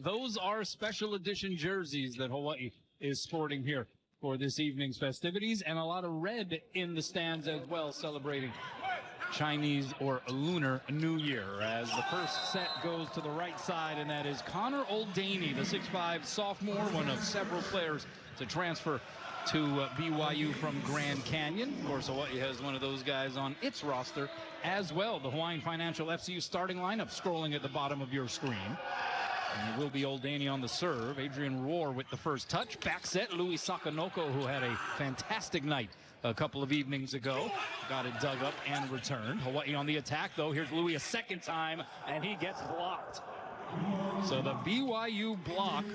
Those are special edition jerseys that Hawaii is sporting here for this evening's festivities, and a lot of red in the stands as well, celebrating Chinese or Lunar New Year, as the first set goes to the right side, and that is Connor Oldaney, the 6'5 sophomore, one of several players to transfer to BYU from Grand Canyon. Of course, Hawaii has one of those guys on its roster as well. The Hawaiian Financial FCU starting lineup scrolling at the bottom of your screen. And it will be Oldaney on the serve. Adrian Rohr with the first touch. Back set, Louis Sakanoko, who had a fantastic night a couple of evenings ago. Got it dug up and returned. Hawaii on the attack, though. Here's Louis a second time, and he gets blocked. So the BYU block,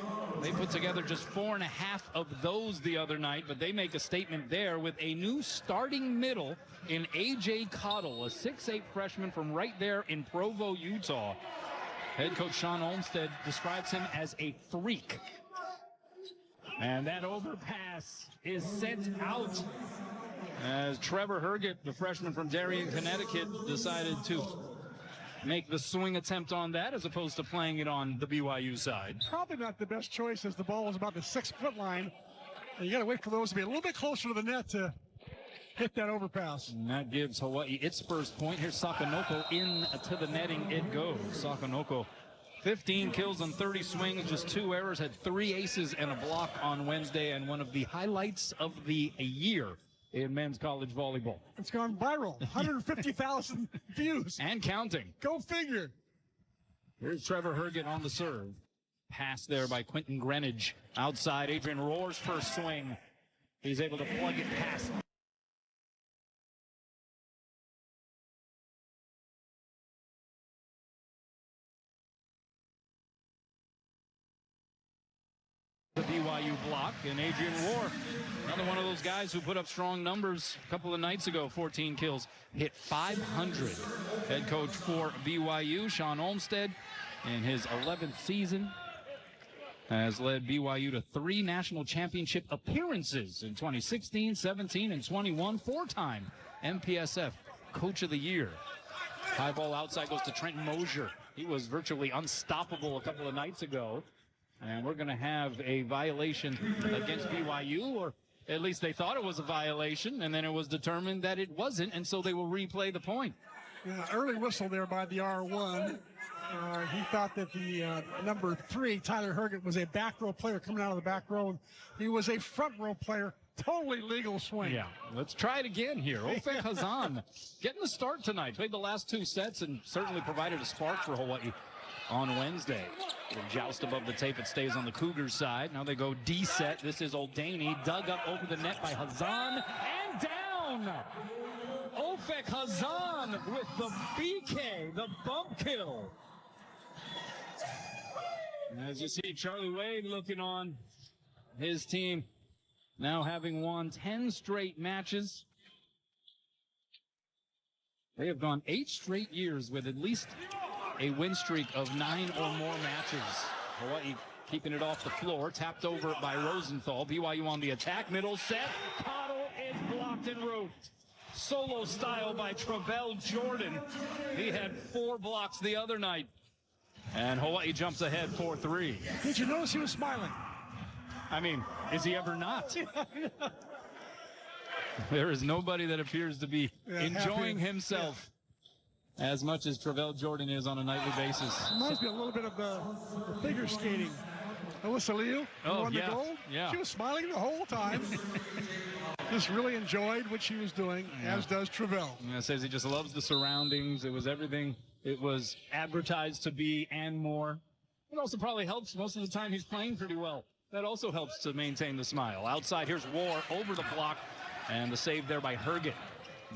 they put together just 4.5 of those the other night, but they make a statement there with a new starting middle in A.J. Cottle, a 6'8 freshman from right there in Provo, Utah. Head coach Sean Olmstead describes him as a freak. And that overpass is sent out as Trevor Herget, the freshman from Darien, Connecticut, decided to make the swing attempt on that as opposed to playing it on the BYU side. Probably not the best choice, as the ball was about the 6-foot line. And you got to wait for those to be a little bit closer to the net to hit that overpass. And that gives Hawaii its first point. Here's Sakanoko in to the netting. It goes. Sakanoko, 15 kills on 30 swings, just 2 errors, had 3 aces and a block on Wednesday, and one of the highlights of the year in men's college volleyball. It's gone viral. 150,000 views. And counting. Go figure. Here's Trevor Herget on the serve. Pass there by Quentin Greenidge. Outside, Adrian Rohr's first swing. He's able to plug it past the BYU block, and Adrian Rohr, another one of those guys who put up strong numbers a couple of nights ago. 14 kills, hit 500. Head coach for BYU, Sean Olmstead, in his 11th season, has led BYU to 3 national championship appearances in 2016, 17, and 21. 4-time MPSF Coach of the Year. High ball outside goes to Trenton Mosier. He was virtually unstoppable a couple of nights ago. And we're going to have a violation against BYU, or at least they thought it was a violation, and then it was determined that it wasn't, and so they will replay the point. Yeah, early whistle there by the R1. He thought that the number 3, Tyler Herget, was a back row player coming out of the back row. He was a front row player. Totally legal swing. Yeah, let's try it again here. Ofek Hazan getting the start tonight. Played the last 2 sets and certainly provided a spark for Hawaii on Wednesday. The joust above the tape, it stays on the Cougars side. Now they go D set. This is Oldaney, dug up over the net by Hazan, and down! Ofek Hazan with the BK, the bump kill. As you see, Charlie Wade looking on his team, now having won 10 straight matches. They have gone 8 straight years with at least a win streak of 9 or more matches. Hawaii keeping it off the floor, tapped over by Rosenthal. BYU on the attack, middle set. Cottle is blocked and roofed. Solo style by Travell Jordan. He had 4 blocks the other night. And Hawaii jumps ahead 4-3. Did you notice he was smiling? I mean, is he ever not? There is nobody that appears to be enjoying himself as much as Travell Jordan is on a nightly basis. Reminds me a little bit of the figure skating. Alyssa Liu, who won the gold. Yeah. She was smiling the whole time. Just really enjoyed what she was doing, as does Travell. Yeah, says he just loves the surroundings. It was everything it was advertised to be and more. It also probably helps most of the time he's playing pretty well. That also helps to maintain the smile. Outside, here's Rohr over the block, and the save there by Herget.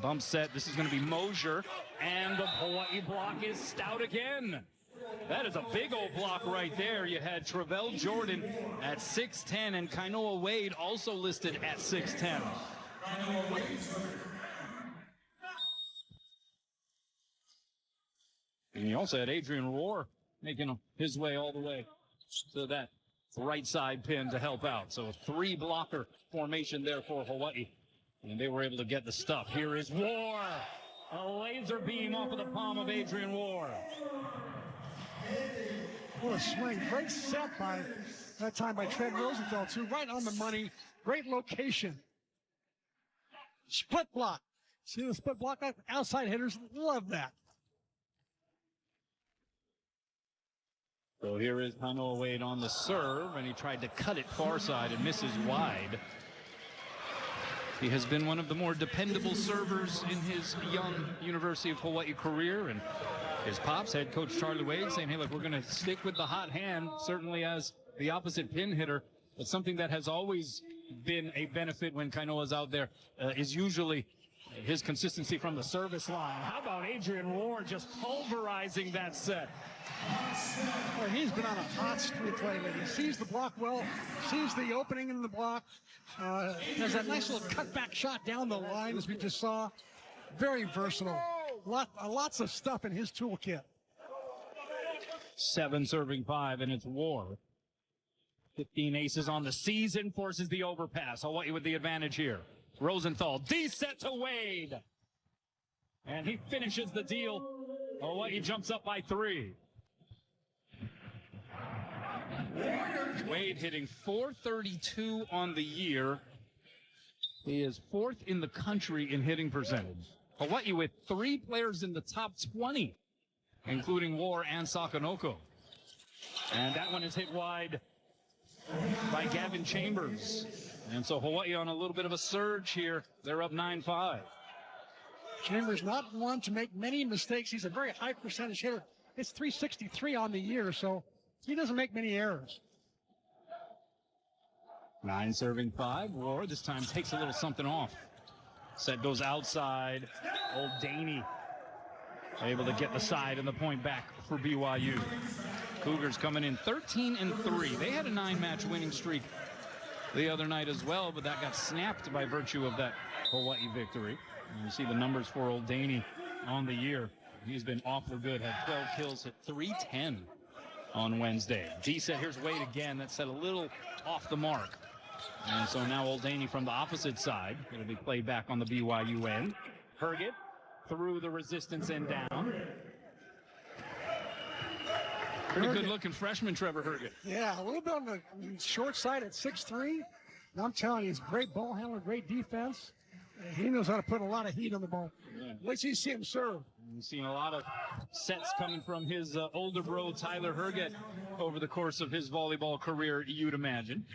Bump set. This is going to be Mosier, and the Hawaii block is stout again. That is a big old block right there. You had Travell Jordan at 6'10", and Kainoa Wade also listed at 6'10". And he also had Adrian Rohr making his way all the way to that right side pin to help out. So a 3-blocker formation there for Hawaii. And they were able to get the stuff. Here is Rohr. A laser beam off of the palm of Adrian Rohr. What a swing. Great set by that time by Trent Rosenthal, too. Right on the money. Great location. Split block. See the split block? Outside hitters love that. So here is Kainoa Wade on the serve, and he tried to cut it far side and misses wide. He has been one of the more dependable servers in his young University of Hawaii career, and his pops, head coach Charlie Wade, saying, hey, look, we're going to stick with the hot hand, certainly as the opposite pin hitter. But something that has always been a benefit when Kainoa's out there is usually his consistency from the service line. How about Adrian Ward just pulverizing that set? Well, he's been on a hot streak lately. He sees the block well, sees the opening in the block, has that nice little cutback shot down the line, as we just saw. Very versatile. Lots of stuff in his toolkit. 7 serving 5, and it's Ward. 15 aces on the season, forces the overpass. Hawaii with the advantage here. Rosenthal, D-set to Wade. And he finishes the deal. Hawaii jumps up by 3. Wade hitting .432 on the year. He is 4th in the country in hitting percentage. Hawaii with 3 players in the top 20, including War and Sakonoko. And that one is hit wide by Gavin Chambers. And so Hawaii on a little bit of a surge here. They're up 9-5. Chambers not one to make many mistakes. He's a very high percentage hitter. It's .363 on the year, so he doesn't make many errors. 9 serving 5. War this time takes a little something off. Set goes outside. Old Daney able to get the side and the point back for BYU. Cougars coming in 13-3. They had a 9-match winning streak the other night as well, but that got snapped by virtue of that Hawaii victory. And you see the numbers for Old Daney on the year. He's been awfully good. Had 12 kills, hit .310 on Wednesday. D-set, here's Wade again. That set a little off the mark. And so now Old Daney from the opposite side. It'll be played back on the BYU end. Herget through the resistance and down. Pretty good looking freshman, Trevor Herget. Yeah, a little bit on the short side at 6'3". And I'm telling you, he's a great ball handler, great defense. He knows how to put a lot of heat on the ball. Yeah. Wait till you see him serve. We've seen a lot of sets coming from his older bro, Tyler Herget, over the course of his volleyball career, you'd imagine,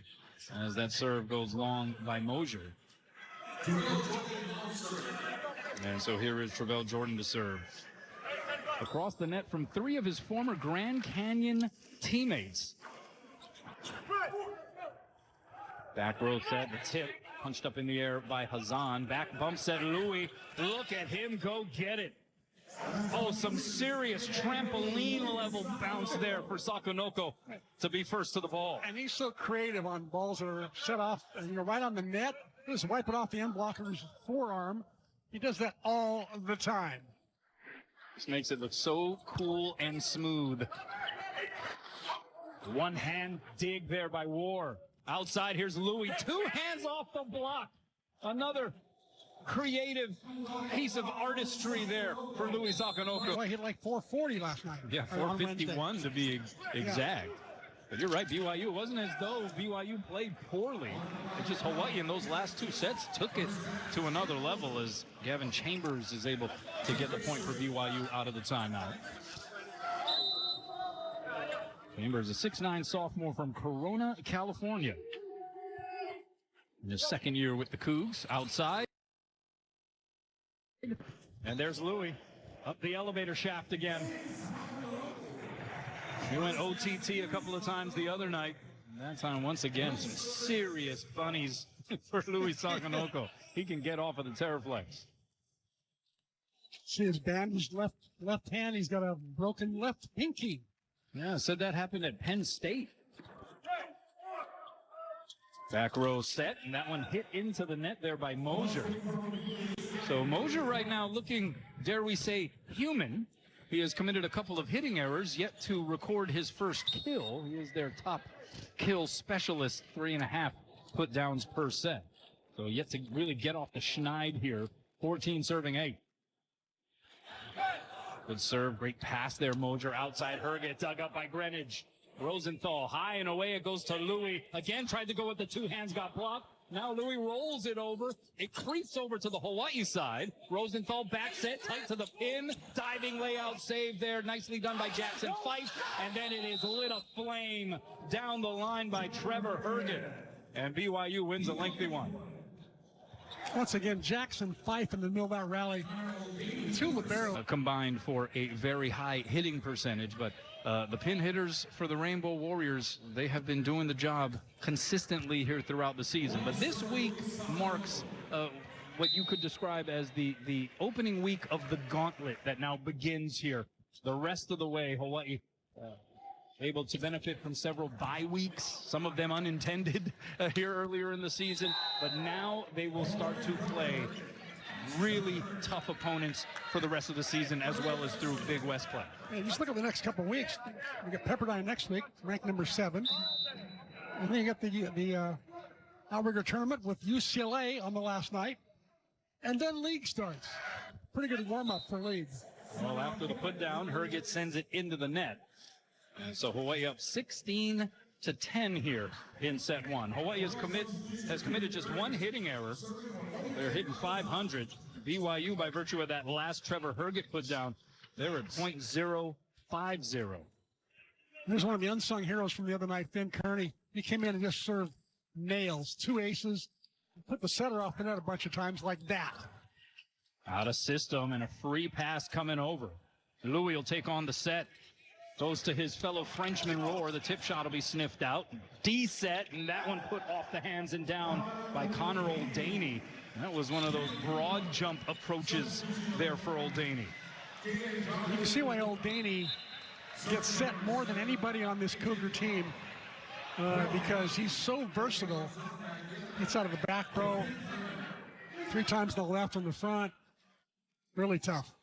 as that serve goes long by Mosier. And so here is Travell Jordan to serve. Across the net from 3 of his former Grand Canyon teammates. Back row set, the tip, punched up in the air by Hazan. Back bump set, Louis. Look at him go get it. Oh, some serious trampoline level bounce there for Sakonoko to be first to the ball. And he's so creative on balls that are set off, right on the net. Just wipe it off the end blocker's forearm. He does that all the time. This makes it look so cool and smooth. One hand dig there by War. Outside, here's Louis. 2 hands off the block. Another creative piece of artistry there for Louis Sakonoko. Well, he hit like 440 last night. Yeah, 451 to be exact. Yeah. But you're right, BYU. It wasn't as though BYU played poorly. It's just Hawaii in those last 2 sets took it to another level as Gavin Chambers is able to get the point for BYU out of the timeout. Chambers, a 6'9" sophomore from Corona, California. In his second year with the Cougs, outside. And there's Louis, up the elevator shaft again. He went OTT a couple of times the other night. That time, once again, some serious bunnies for Louis Sakonoko. He can get off of the Terraflex. See his bandaged left hand. He's got a broken left pinky. Yeah, said that happened at Penn State. Back row set, and that one hit into the net there by Mosier. So Mosier right now looking, dare we say, human. He has committed a couple of hitting errors, yet to record his first kill. He is their top kill specialist, 3.5 put downs per set. So yet to really get off the schneid here. 14 serving 8. Good serve, great pass there, Mosier. Outside Herget, dug up by Greenwich. Rosenthal high and away. It goes to Louis. Again, tried to go with the two hands, got blocked. Now Louis rolls it over. It creeps over to the Hawai'i side. Rosenthal back set, tight to the pin. Diving layout save there. Nicely done by Jackson Fife. And then it is lit aflame down the line by Trevor Herget. And BYU wins a lengthy one. Once again, Jackson Fife in the middle of that rally. Two libero. Combined for a very high hitting percentage, but the pin hitters for the Rainbow Warriors, they have been doing the job consistently here throughout the season. But this week marks what you could describe as the opening week of the gauntlet that now begins here. The rest of the way, Hawaii able to benefit from several bye weeks, some of them unintended here earlier in the season, but now they will start to play really tough opponents for the rest of the season, as well as through Big West play. Hey, just look at the next couple of weeks. We got Pepperdine next week, ranked number 7. And then you got the outrigger tournament with UCLA on the last night. And then league starts. Pretty good warm-up for league. Well, after the put down, Herget sends it into the net. And so Hawaii up 16-10 here in set 1. Hawaii has committed just one hitting error. They're hitting .500. BYU, by virtue of that last Trevor Herget put down, they're at .050. There's one of the unsung heroes from the other night, Finn Kearney. He came in and just served nails, 2 aces, put the setter off the net a bunch of times like that. Out of system and a free pass coming over. Louis will take on the set. Goes to his fellow Frenchman Roar. The tip shot will be sniffed out. D set, and that one put off the hands and down by Connor Oldaney. That was one of those broad jump approaches there for Oldaney. You can see why Oldaney gets set more than anybody on this Cougar team because he's so versatile. Gets out of the back row, 3 times to the left and the front. Really tough.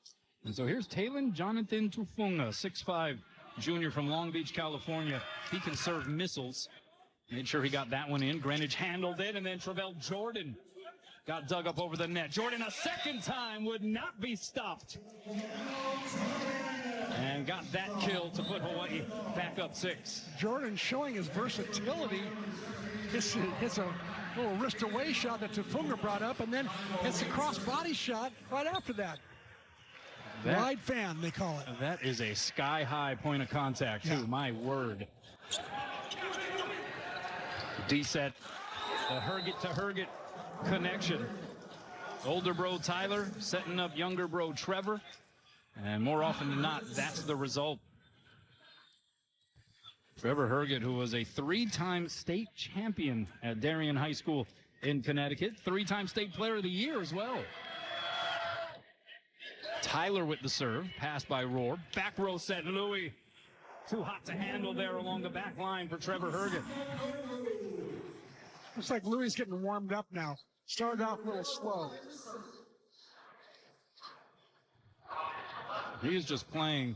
And so here's Talon Jonathan Tufunga, 6'5", junior from Long Beach, California. He can serve missiles. Made sure he got that one in. Greenwich handled it, and then Travell Jordan got dug up over the net. Jordan a second time would not be stopped. And got that kill to put Hawaii back up 6. Jordan showing his versatility. Hits a little wrist away shot that Tufunga brought up, and then hits a cross body shot right after that. Wide fan, they call it. That is a sky-high point of contact, too. Yeah. My word. D-set, the Herget to Herget connection. Older bro Tyler setting up younger bro Trevor. And more often than not, that's the result. Trevor Herget, who was a 3-time state champion at Darien High School in Connecticut. 3-time state player of the year as well. Tyler with the serve, passed by Roar. Back row set, Louis. Too hot to handle there along the back line for Trevor Herget. Looks like Louis is getting warmed up now. Started off a little slow. He is just playing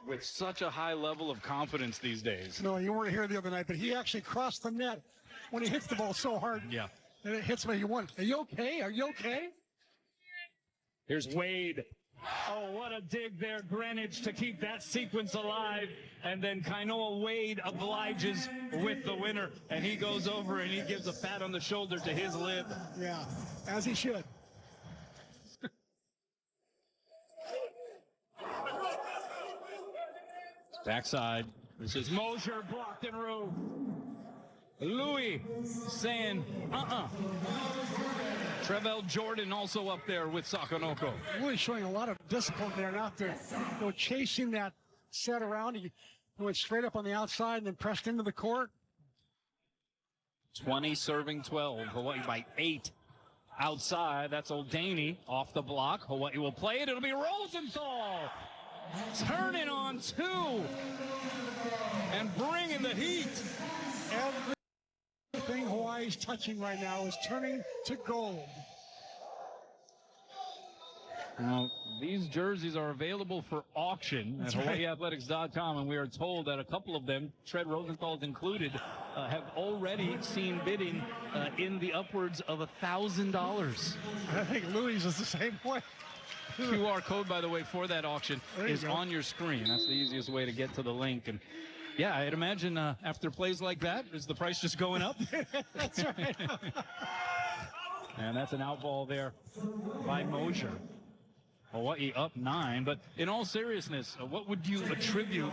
with such a high level of confidence these days. No, you weren't here the other night, but he actually crossed the net when he hits the ball so hard. Yeah. And it hits me. You won. Are you okay? Are you okay? Here's Wade. Oh, what a dig there, Greenwich, to keep that sequence alive. And then Kainoa Wade obliges with the winner. And he goes over and he gives a pat on the shoulder to his lip. Yeah, as he should. Backside. This is Mosier blocked in row. Louis saying, Trevell Jordan also up there with Sakonoko. Really showing a lot of discipline there, not to chasing that set around. He went straight up on the outside and then pressed into the court. 20 serving 12. Hawaii by 8. Outside, that's Oldaney off the block. Hawaii will play it. It'll be Rosenthal turning on 2 and bringing the heat. Everything Hawaii's touching right now is turning to gold. Now, these jerseys are available for auction at HawaiiAthletics.com, and we are told that a couple of them, Tread Rosenthal's included, have already seen bidding in the upwards of $1,000. I think Louis is the same way. QR code, by the way, for that auction is on your screen. That's the easiest way to get to the link. And Yeah, I'd imagine after plays like that, is the price just going up? That's right. And that's an out ball there by Mosier. Hawaii up 9, but in all seriousness, what would you attribute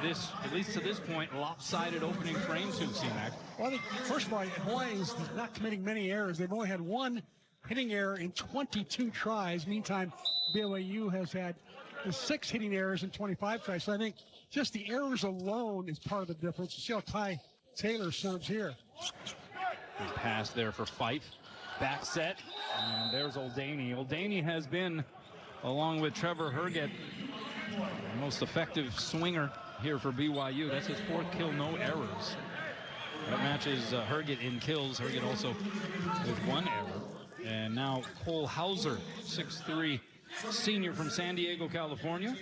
this, at least to this point, lopsided opening frame to, C-Mac? Well, I think, first of all, Hawaii is not committing many errors. They've only had one hitting error in 22 tries. Meantime, BYU has had 6 hitting errors in 25 tries. So I think just the errors alone is part of the difference. You see how Ty Taylor serves here. Good pass there for Fife. Back set, and there's Oldaney. Oldaney has been, along with Trevor Herget, the most effective swinger here for BYU. That's his 4th kill, no errors. That matches Herget in kills. Herget also with 1 error. And now Cole Hauser, 6'3", senior from San Diego, California.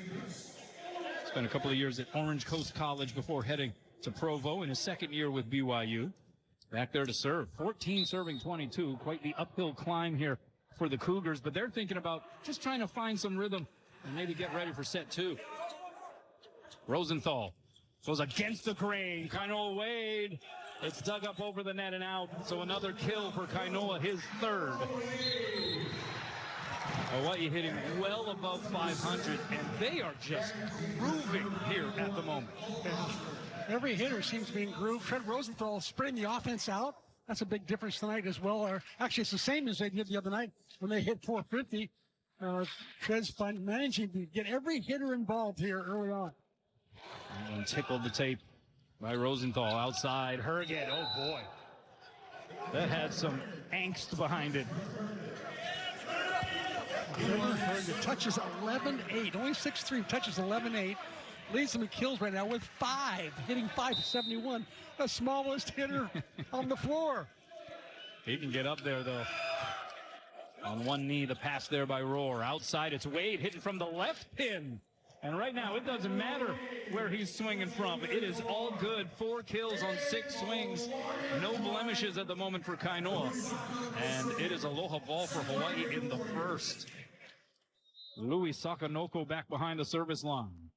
Spent a couple of years at Orange Coast College before heading to Provo in his 2nd year with BYU. Back there to serve. 14 serving 22. Quite the uphill climb here for the Cougars, but they're thinking about just trying to find some rhythm and maybe get ready for set 2. Rosenthal goes against the grain. Kainoa Wade. It's dug up over the net and out. So another kill for Kainoa, his 3rd. Hawaii hitting well above 500, and they are just grooving here at the moment. Yeah. Every hitter seems to be in groove. Trent Rosenthal spreading the offense out. That's a big difference tonight as well. Or actually, it's the same as they did the other night when they hit 450. Trent's managing to get every hitter involved here early on. And tickled the tape by Rosenthal outside. Herget, oh boy. That had some angst behind it. Herget touches 11-8. Only 6'3", touches 11-8. Leads them in kills right now with 5, hitting 571. The smallest hitter on the floor. He can get up there, though. On one knee, the pass there by Rohr. Outside, it's Wade hitting from the left pin. And right now, it doesn't matter where he's swinging from. It is all good. 4 kills on 6 swings. No blemishes at the moment for Kainoa. And it is aloha ball for Hawaii in the 1st. Louis Sakanoko back behind the service line.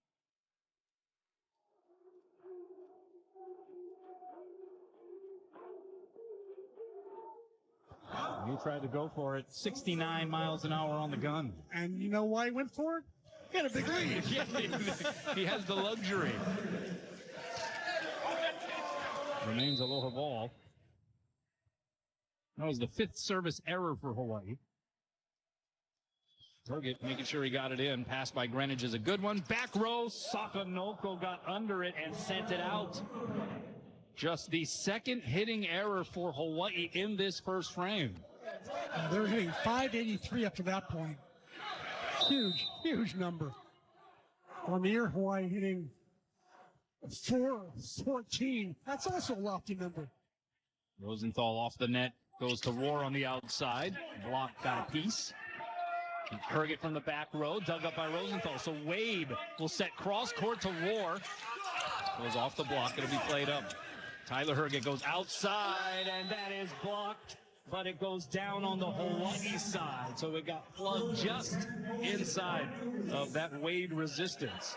He tried to go for it. 69 miles an hour on the gun. And you know why he went for it? He had a big lead. Yeah, he has the luxury. Remains aloha ball. That was the 5th service error for Hawaii. Herget making sure he got it in. Pass by Greenwich is a good one. Back row, Sakanoko got under it and sent it out. Just the 2nd hitting error for Hawaii in this 1st frame. They're hitting 583 up to that point. Huge number. On the year, Hawaii hitting 414. That's also a lofty number. Rosenthal off the net, goes to Rohr on the outside. Block got a piece. Herget from the back row, dug up by Rosenthal. So Wade will set cross court to Rohr. Goes off the block, it'll be played up. Tyler Herget goes outside, and that is blocked, but it goes down on the Hawaii side. So it got plugged just inside of that Wade resistance.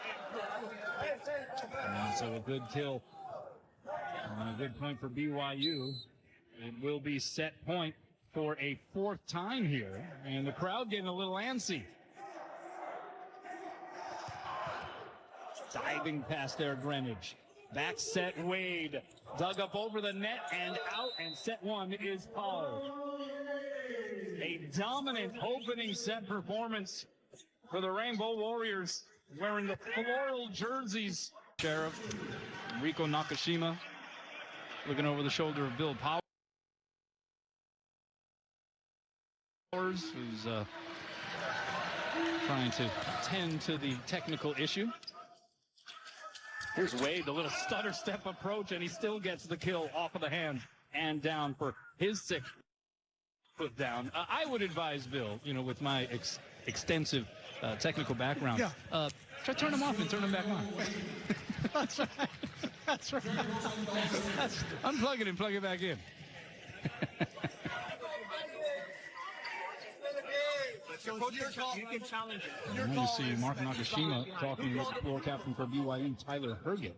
And so a good kill and a good point for BYU. It will be set point for a 4th time here, and the crowd getting a little antsy. Diving past there, Greenwich. Back set, Wade. Dug up over the net and out, and set 1 is Paul. A dominant opening set performance for the Rainbow Warriors, wearing the floral jerseys. Sheriff, Rico Nakashima, looking over the shoulder of Bill Powers, who's trying to tend to the technical issue. Here's Wade, the little stutter step approach, and he still gets the kill off of the hand and down for his 6th foot down. I would advise Bill, with my extensive technical background, try to turn him off and turn him back on. That's right. That's right. Unplug it and plug it back in. You can challenge it. You see Mark Nakashima talking with the floor captain for BYU, Tyler Herget.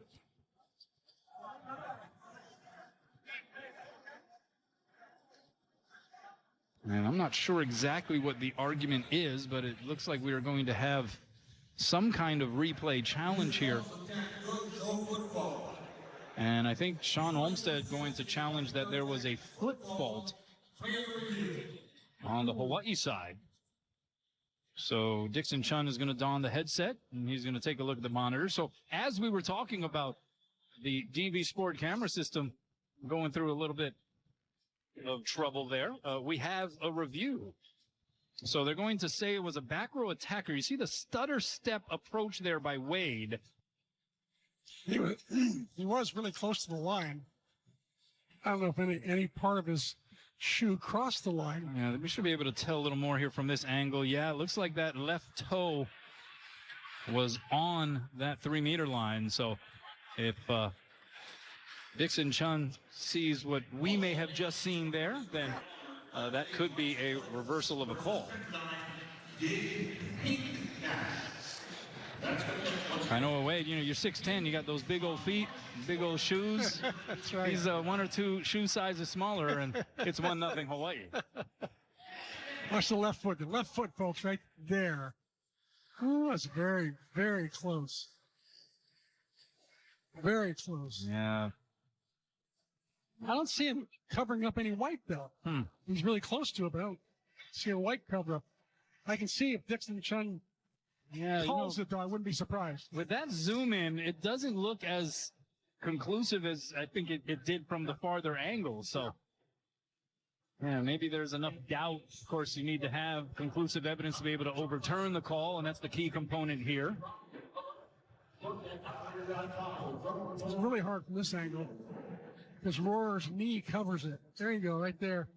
And I'm not sure exactly what the argument is, but it looks like we are going to have some kind of replay challenge here. And I think Sean Olmstead going to challenge that there was a foot fault on the Hawaii side. So Dixon Chun is going to don the headset, and he's going to take a look at the monitor. So as we were talking about the DB Sport camera system going through a little bit of trouble there, we have a review. So they're going to say it was a back row attacker. You see the stutter step approach there by Wade. He was really close to the line. I don't know if any part of his shoe crossed the line. Yeah, we should be able to tell a little more here from this angle. Yeah, it looks like that left toe was on that 3-meter line. So if Dixon Chun sees what we may have just seen there, then that could be a reversal of a call. I know, Wade, you know, you're 6'10", you got those big old feet, big old shoes. That's right. He's 1 or 2 shoe sizes smaller, and it's 1-0 Hawaii. Watch the left foot. The left foot, folks, right there. Ooh, that's very, very close. Very close. Yeah. I don't see him covering up any white, though. He's really close to it, but I don't see a white cover up. I can see if Dixon Chun calls it, though, I wouldn't be surprised. With that zoom in, it doesn't look as conclusive as I think it did from the farther angle. So, yeah, maybe there's enough doubt. Of course, you need to have conclusive evidence to be able to overturn the call, and that's the key component here. It's really hard from this angle because Rohrer's knee covers it. There you go, right there.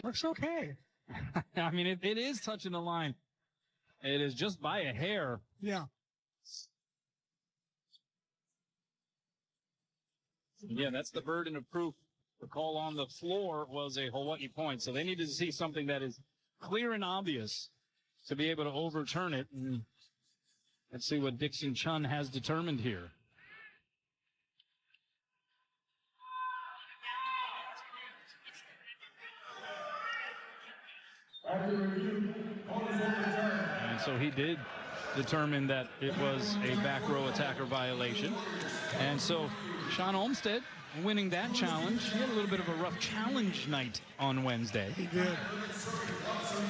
Looks okay. I mean, it is touching the line. It is just by a hair. Yeah. Yeah, that's the burden of proof. The call on the floor was a Hawaii point, so they needed to see something that is clear and obvious to be able to overturn it. And let's see what Dixon Chun has determined here. And so he did determine that it was a back row attacker violation. And so Sean Olmstead winning that challenge. He had a little bit of a rough challenge night on Wednesday. He did.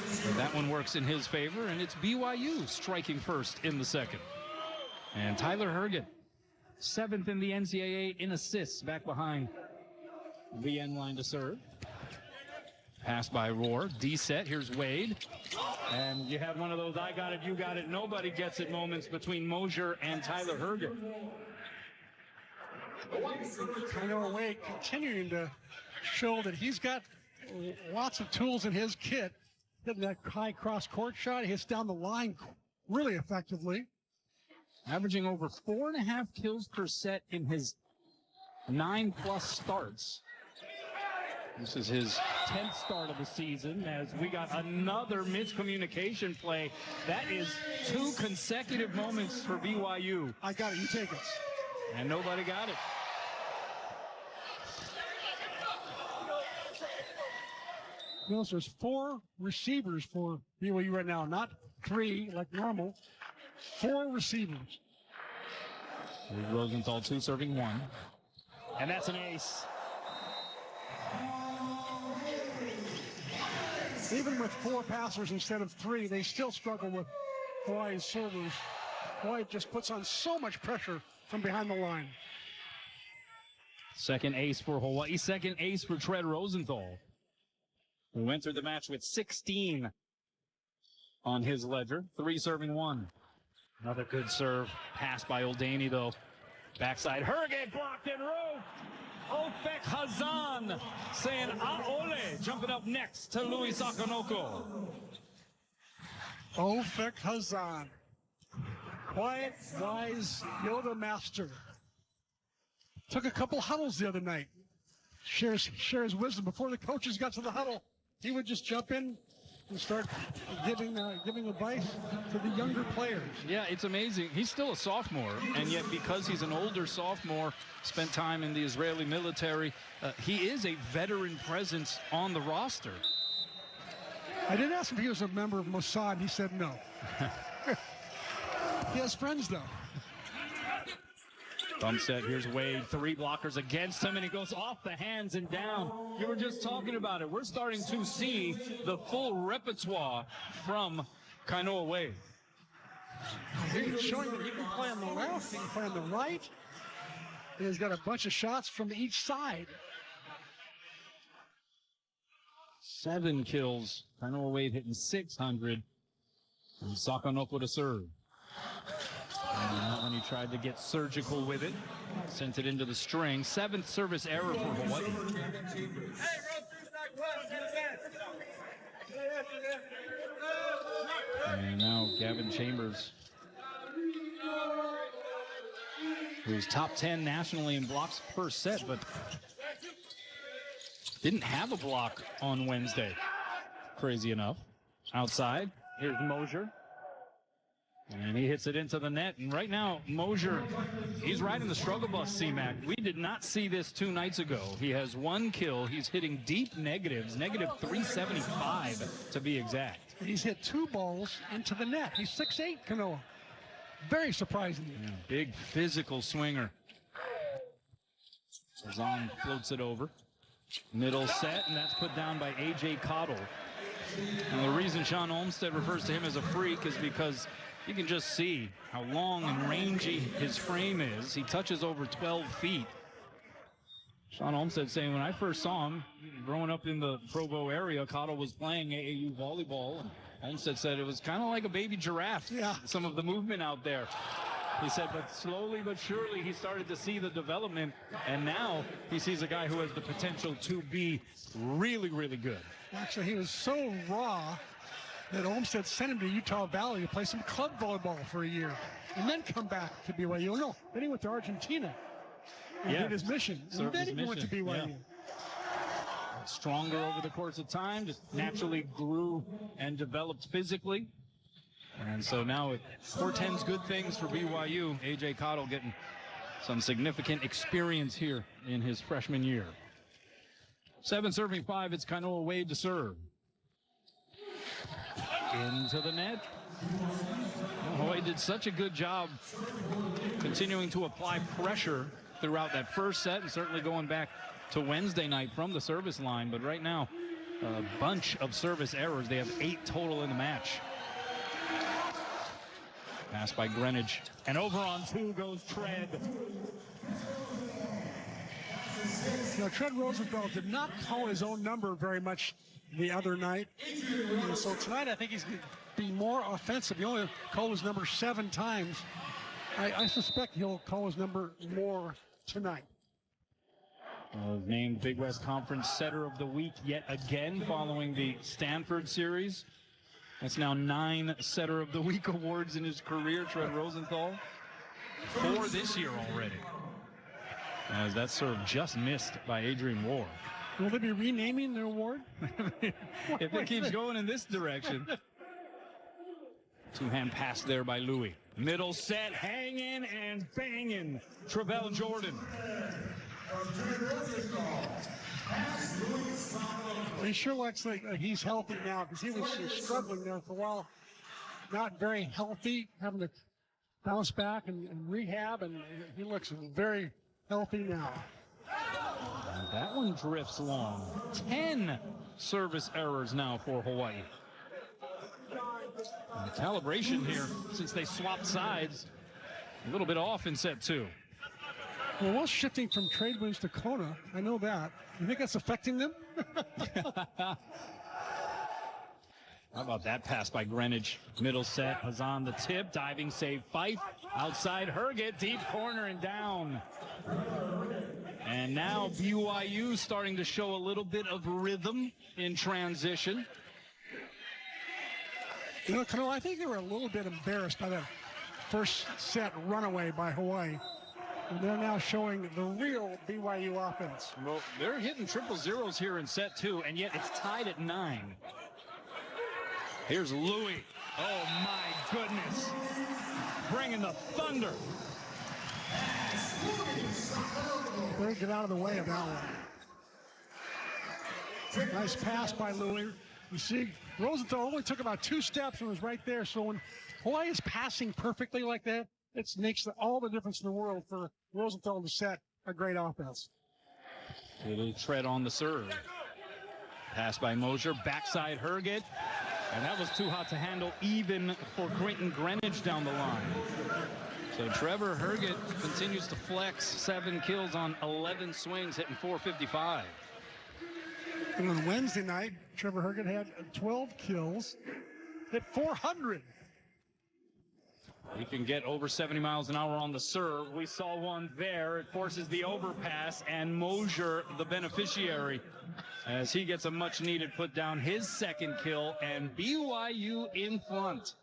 So that one works in his favor, and it's BYU striking first in the second. And Tyler Herget, 7th in the NCAA in assists, back behind the end line to serve. Pass by Rohr, D set, here's Wade. And you have one of those I got it, you got it, nobody gets it moments between Mosier and Tyler Herget. I know Wade continuing to show that he's got lots of tools in his kit. Getting that high cross court shot, he hits down the line really effectively. Averaging over 4.5 kills per set in his 9+ starts. This is his 10th start of the season as we got another miscommunication play. That is 2 consecutive moments for BYU. I got it, you take it. And nobody got it. Notice there's 4 receivers for BYU right now, not 3 like normal. 4 receivers. Rosenthal 2 serving 1. And that's an ace. Even with 4 passers instead of 3, they still struggle with Hawaii's servers. Hawaii just puts on so much pressure from behind the line. Second ace for Hawaii. Second ace for Tread Rosenthal, who entered the match with 16 on his ledger. 3 serving 1. Another good serve. Pass by Oldaney, though. Backside. Herget blocked and rove. Ofek Hazan saying Aole, jumping up next to Louis Sakanoko. Ofek Hazan. Quiet, wise Yoda master. Took a couple huddles the other night. Shares his wisdom. Before the coaches got to the huddle, he would just jump in and start giving advice to the younger players. Yeah, it's amazing. He's still a sophomore, and yet because he's an older sophomore, spent time in the Israeli military, he is a veteran presence on the roster. I did ask him if he was a member of Mossad. He said no. He has friends, though. Thumb set, here's Wade, 3 blockers against him, and he goes off the hands and down. You were just talking about it. We're starting to see the full repertoire from Kainoa Wade. He's showing that he can play on the left, he can play on the right. And he's got a bunch of shots from each side. 7 kills. Kainoa Wade hitting 600. And Sakanopo to serve. And that one he tried to get surgical with it. Sent it into the string. 7th service error for Hawaii. And now Gavin Chambers, who's top 10 nationally in blocks per set, but didn't have a block on Wednesday. Crazy enough. Outside, here's Mosier. And he hits it into the net. And right now, Mosier, he's riding the struggle bus, C-Mac. We did not see this 2 nights ago. He has 1 kill. He's hitting deep negatives, negative 375 to be exact. He's hit 2 balls into the net. He's 6'8", Kainoa. Very surprising. Yeah, big physical swinger. Zahn floats it over. Middle set, and that's put down by A.J. Cottle. And the reason Sean Olmsted refers to him as a freak is because you can just see how long and rangy his frame is. He touches over 12 feet. Sean Olmsted saying, when I first saw him, growing up in the Provo area, Cottle was playing AAU volleyball. And Olmsted said it was kind of like a baby giraffe, some of the movement out there. He said, but slowly but surely he started to see the development, and now he sees a guy who has the potential to be really, really good. Actually, he was so raw that Olmsted sent him to Utah Valley to play some club volleyball for a year and then come back to BYU. No, then he went to Argentina and did his mission. And then he went to BYU. Yeah. Stronger over the course of time, just naturally grew and developed physically. And so now it portends good things for BYU. A.J. Cottle getting some significant experience here in his freshman year. 7 serving 5, it's Kainoa Wade to serve. Into the net. Hawaii did such a good job continuing to apply pressure throughout that first set and certainly going back to Wednesday night from the service line. But right now, a bunch of service errors. They have 8 total in the match. Pass by Greenwich. And over on 2 goes Tread. Now, Tread Rosenfeld did not call his own number very much the other night. And so tonight, I think he's going to be more offensive. He only called his number 7 times. I suspect he'll call his number more tonight. Named Big West Conference Setter of the Week yet again following the Stanford series. That's now 9 Setter of the Week awards in his career, Tread Rosenthal. 4 this year already. As that serve just missed by Adrian Ward. Will they be renaming the award? If it keeps going in this direction. 2-hand pass there by Louis. Middle set, hanging and banging. Travell Jordan. He sure looks like he's healthy now because he was struggling there for a while. Not very healthy, having to bounce back and rehab, and he looks very healthy now. And that one drifts long. 10 service errors now for Hawaii. And calibration here, since they swapped sides, a little bit off in set 2. Well, we're shifting from trade winds to Kona. I know that. You think that's affecting them? How about that pass by Greenwich? Middle set, Hazan the tip, diving save, Fife. Outside Herget, deep corner and down. And now BYU starting to show a little bit of rhythm in transition. You know, Kano, I think they were a little bit embarrassed by that first set runaway by Hawaii. And they're now showing the real BYU offense. Well, they're hitting triple zeros here in set 2, and yet it's tied at 9. Here's Louis. Oh, my goodness. Bringing the thunder. Better get out of the way of that one. Nice pass by Louis. You see, Rosenthal only took about 2 steps and was right there. So when Hawaii is passing perfectly like that, it makes all the difference in the world for Rosenthal to set a great offense. Little tread on the serve. Pass by Mosier, backside Herget. And that was too hot to handle even for Creighton Greenwich down the line. So Trevor Herget continues to flex, 7 kills on 11 swings, hitting .455. And on Wednesday night, Trevor Herget had 12 kills, hit .400. He can get over 70 miles an hour on the serve. We saw one there. It forces the overpass, and Mosier, the beneficiary, as he gets a much-needed put down, his 2nd kill, and BYU in front.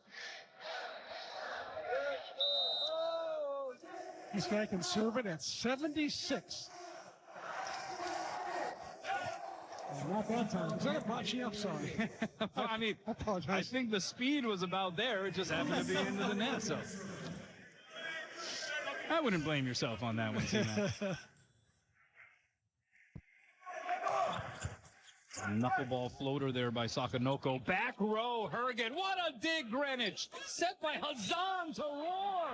This guy can serve it at 76. Not that time. Is that a bocce? I'm sorry. I mean, I apologize. I think the speed was about there. It just happened to be into the net. So I wouldn't blame yourself on that one, Tina. Knuckleball floater there by Sakanoko. Back row, Herget. What a dig, Greenwich. Set by Hazan to Roar.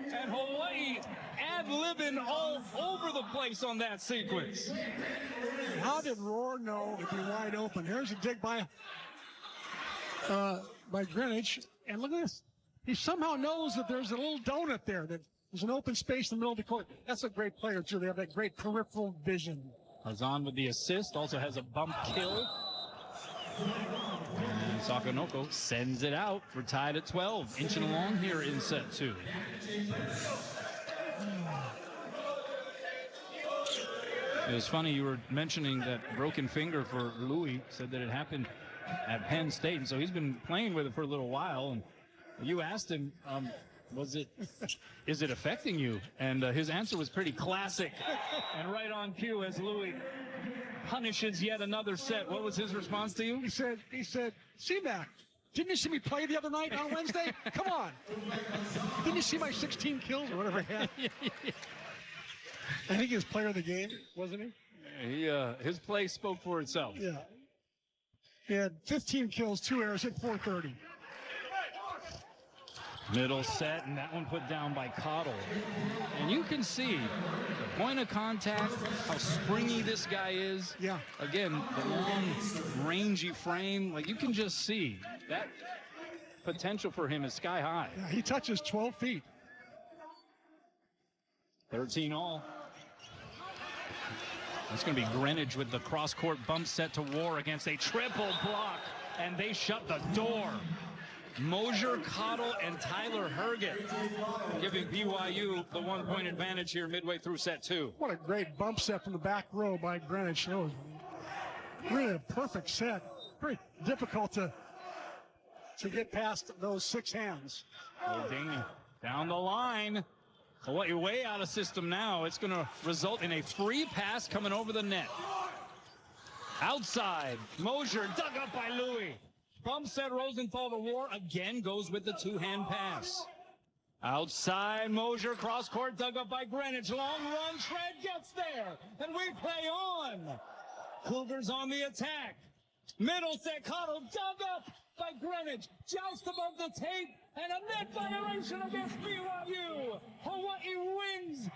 And Hawaii ad-libbing all over the place on that sequence. How did Roar know to be wide open? Here's a dig by Greenwich. And look at this. He somehow knows that there's a little donut there, that there's an open space in the middle of the court. That's a great player, too. They have that great peripheral vision. Hazan with the assist, also has a bump kill. And Sakanoko sends it out. We're tied at 12, inching along here in set 2. It was funny, you were mentioning that broken finger for Louis, said that it happened at Penn State, and so he's been playing with it for a little while, and you asked him, is it affecting you? And his answer was pretty classic and right on cue as Louis punishes yet another set. What was his response to you? He said, C-Mac, didn't you see me play the other night on Wednesday? Come on. Didn't you see my 16 kills or whatever I had? I think he was player of the game, wasn't he? His play spoke for itself. Yeah. He had 15 kills, 2 errors, hit .430. Middle set, and that one put down by Cottle. And you can see the point of contact, how springy this guy is. Yeah. Again, the long, rangy frame. Like, you can just see that potential for him is sky high. Yeah, he touches 12 feet. 13 all. It's going to be Greenwich with the cross-court bump set to War against a triple block, and they shut the door. Mosier, Cottle, and Tyler Herget giving BYU the 1-point advantage here midway through set 2. What a great bump set from the back row by Greenwich. That was really a perfect set. Very difficult to get past those 6 hands. Daney down the line. Hawaii way out of system now. It's going to result in a free pass coming over the net. Outside, Mosier dug up by Louis. Bump set Rosenthal to War, again goes with the 2-hand pass. Outside, Mosier, cross court, dug up by Greenwich. Long run, Tread gets there, and we play on. Cougars on the attack. Middle set, Cottle dug up by Greenwich, just above the tape, and a net violation against BYU. Hawaii wins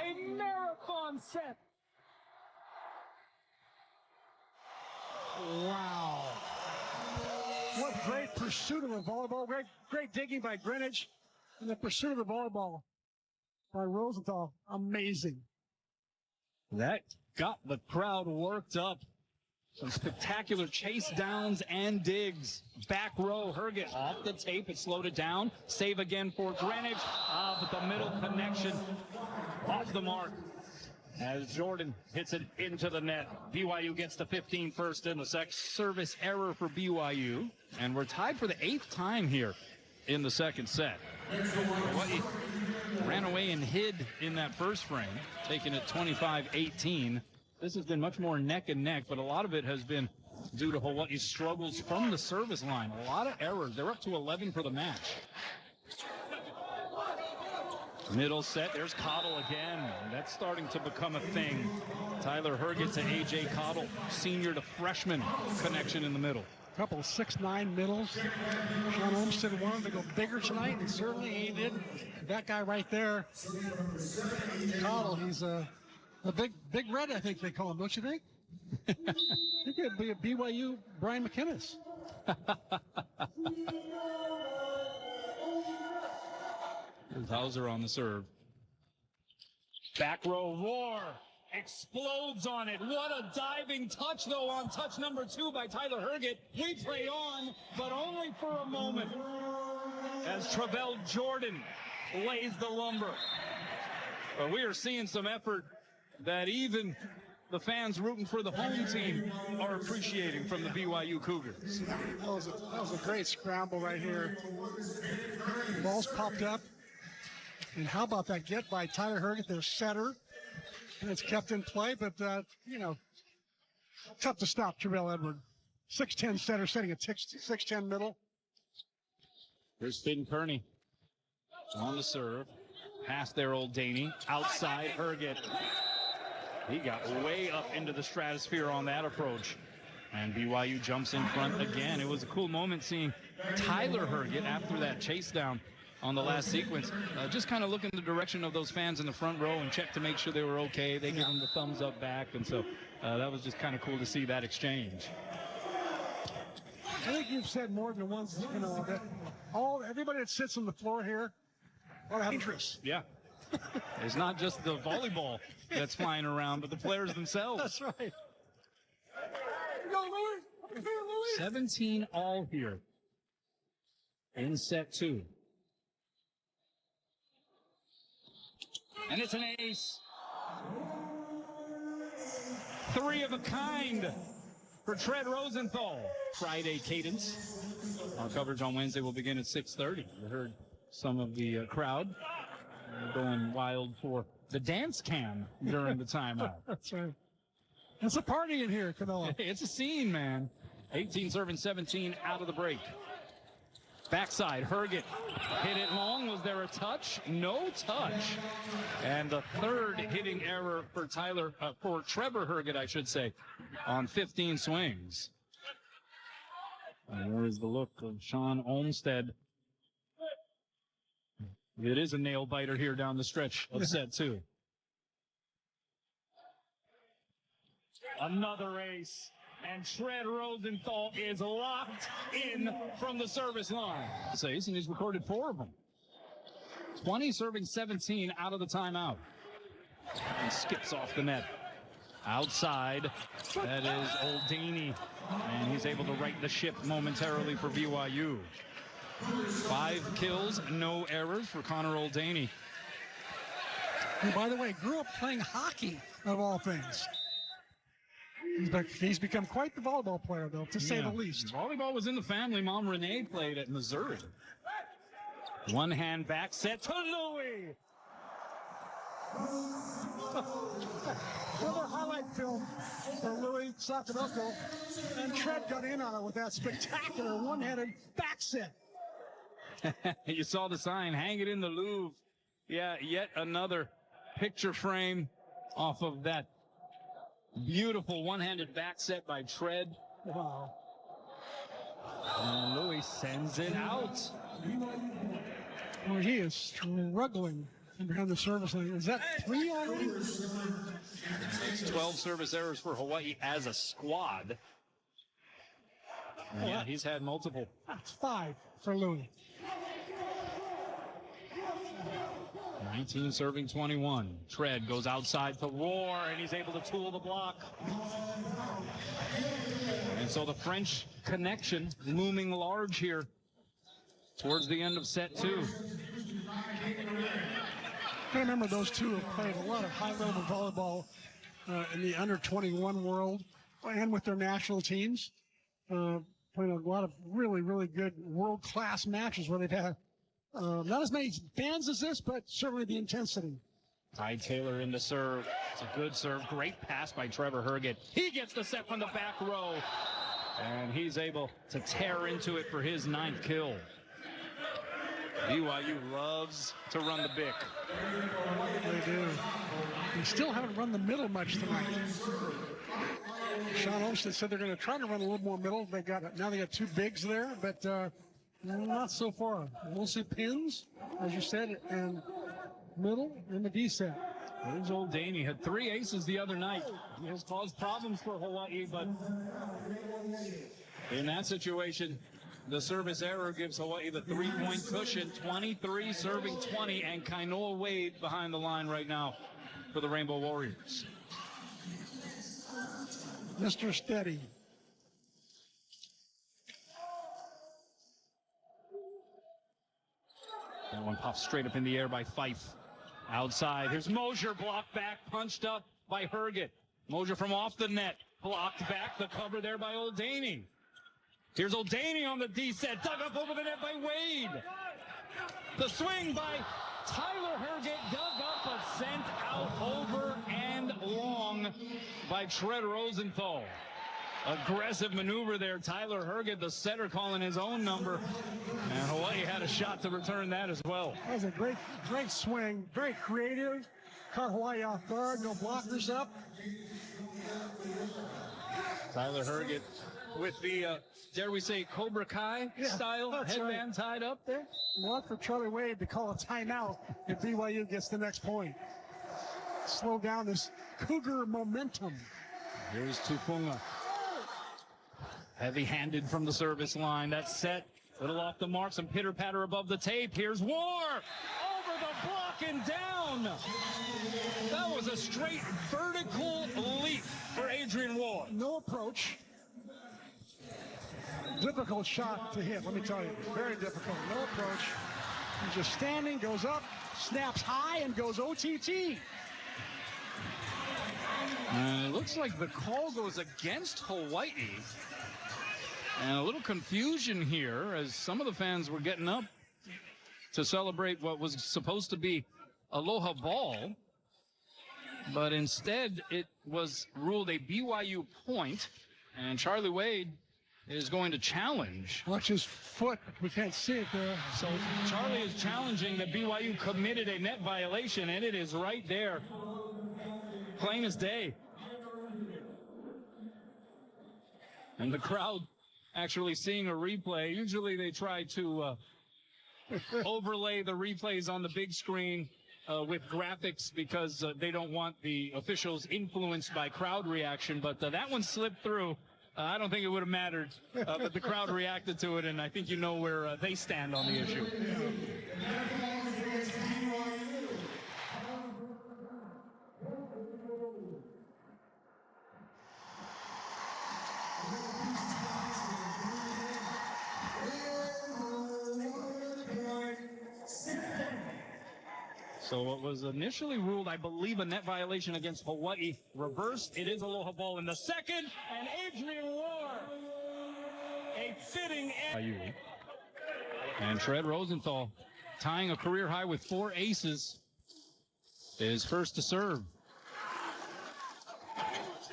a marathon set. Wow. What great pursuit of the volleyball. Great digging by Greenwich. And the pursuit of the volleyball by Rosenthal. Amazing. That got the crowd worked up. Some spectacular chase downs and digs. Back row, Herget off the tape. It slowed it down. Save again for Greenwich. But the middle connection off the mark as Jordan hits it into the net. BYU gets the 15 first in the second. Service error for BYU. And we're tied for the 8th time here in the second set. Hawaii ran away and hid in that first frame, taking it 25-18. This has been much more neck and neck, but a lot of it has been due to Hawaii's struggles from the service line. A lot of errors. They're up to 11 for the match. Middle set, there's Cottle again. That's starting to become a thing. Tyler Herget to A.J. Cottle, senior to freshman connection in the middle. couple of 6'9" middles. Sean Olmstead wanted to go bigger tonight, and certainly he did. That guy right there, Cottle, he's a big red, I think they call him, don't you think? He could be a BYU Brian McInnes. Hauser on the serve. Back row roar. Explodes on it. What a diving touch, though, on touch number 2 by Tyler Herget. We play on, but only for a moment, as Travell Jordan lays the lumber. But we are seeing some effort that even the fans rooting for the home team are appreciating from the BYU Cougars. That was a great scramble right here. The ball's popped up. And how about that get by Tyler Herget, their setter? And it's kept in play, but, tough to stop Travell Edward. 6'10" setter setting a 6'10" middle. Here's Finn Kearney on the serve. Past their old Daney. Outside Herget. He got way up into the stratosphere on that approach. And BYU jumps in front again. It was a cool moment seeing Tyler Herget after that chase down on the last sequence. Just kind of look in the direction of those fans in the front row and check to make sure they were okay. They give him the thumbs up back. And so that was just kind of cool to see that exchange. I think you've said more than once, that everybody that sits on the floor here ought to have interest. Yeah. It's not just the volleyball that's flying around, but the players themselves. That's right. Go, Louis. 17 all here in set 2. And it's an ace. 3 of a kind for Tread Rosenthal. Friday cadence. Our coverage on Wednesday will begin at 6:30. You heard some of the crowd going wild for the dance cam during the timeout. That's right. It's a party in here, Canelo. It's a scene, man. 18 serving 17 out of the break. Backside, Herget hit it long. Was there a touch? No touch. And the third hitting error for Trevor Herget, I should say, on 15 swings. And there is the look of Sean Olmstead. It is a nail biter here down the stretch of set 2. Another ace. And Tread Rosenthal is locked in from the service line. And he's recorded 4 of them. 20 serving 17 out of the timeout. And skips off the net. Outside, that is Old Daney. And he's able to right the ship momentarily for BYU. 5 kills, no errors for Connor Old Daney. Who, by the way, grew up playing hockey, of all things. He's become quite the volleyball player, though, to say the least. Volleyball was in the family. Mom Renee played at Missouri. One hand back set to Louis. Another highlight film for Louis Sakamoto. And Tread got in on it with that spectacular one-handed back set. You saw the sign, hang it in the Louvre. Yeah, yet another picture frame off of that beautiful one-handed back set by Tread. Wow. And Louis sends it out. Well, he is struggling behind the service line. Is that 3 already? It's 12 service errors for Hawaii as a squad. Yeah, he's had multiple. That's 5 for Louis. 19 serving 21. Tread goes outside to Roar, and he's able to tool the block. And so the French connection looming large here towards the end of set 2. I remember those two have played a lot of high-level volleyball in the under-21 world and with their national teams. Playing a lot of really, really good world-class matches where they've had not as many fans as this, but certainly the intensity. Ty Taylor in the serve. It's a good serve. Great pass by Trevor Herget. He gets the set from the back row. And he's able to tear into it for his 9th kill. BYU loves to run the bick. They do. They still haven't run the middle much tonight. Sean Olmstead said they're going to try to run a little more middle. They got two bigs there, but not so far. Mostly pins, as you said, and middle and the D set. There's Old Daney. Had 3 aces the other night. He has caused problems for Hawaii, but in that situation, the service error gives Hawaii the 3-point cushion. 23 serving 20, and Kainoa Wade behind the line right now for the Rainbow Warriors. Mr. Steady. That one pops straight up in the air by Fife. Outside, here's Mosier, blocked back, punched up by Herget. Mosier from off the net, blocked back, the cover there by Old Daney. Here's Old Daney on the D set, dug up over the net by Wade. The swing by Tyler Herget, dug up but sent out over and long by Tread Rosenthal. Aggressive maneuver there. Tyler Herget, the setter, calling his own number. And Hawaii had a shot to return that as well. That was a great swing. Very creative. Caught Hawaii off guard. No blockers up. Tyler Herget with the, dare we say, Cobra Kai style headband tied up there. Want for Charlie Wade to call a timeout if BYU gets the next point. Slow down this Cougar momentum. Here's Tufunga. Heavy-handed from the service line. That's set. Little off the mark. Some pitter-patter above the tape. Here's War. Over the block and down. That was a straight vertical leap for Adrian War. No approach. Difficult shot to hit, let me tell you. Very difficult. No approach. He's just standing, goes up, snaps high, and goes OTT. It looks like the call goes against Hawaii. And a little confusion here as some of the fans were getting up to celebrate what was supposed to be Aloha Ball. But instead, it was ruled a BYU point, and Charlie Wade is going to challenge. Watch his foot. We can't see it there. So Charlie is challenging that BYU committed a net violation, and it is right there. Plain as day. And the crowd actually seeing a replay. Usually they try to overlay the replays on the big screen with graphics because they don't want the officials influenced by crowd reaction. But that one slipped through. I don't think it would have mattered, but the crowd reacted to it, and I think you know where they stand on the issue. So what was initially ruled, I believe, a net violation against Hawaii, reversed. It is Aloha Ball in the second, and Adrian War, a fitting end. And Tread Rosenthal, tying a career high with 4 aces, is first to serve.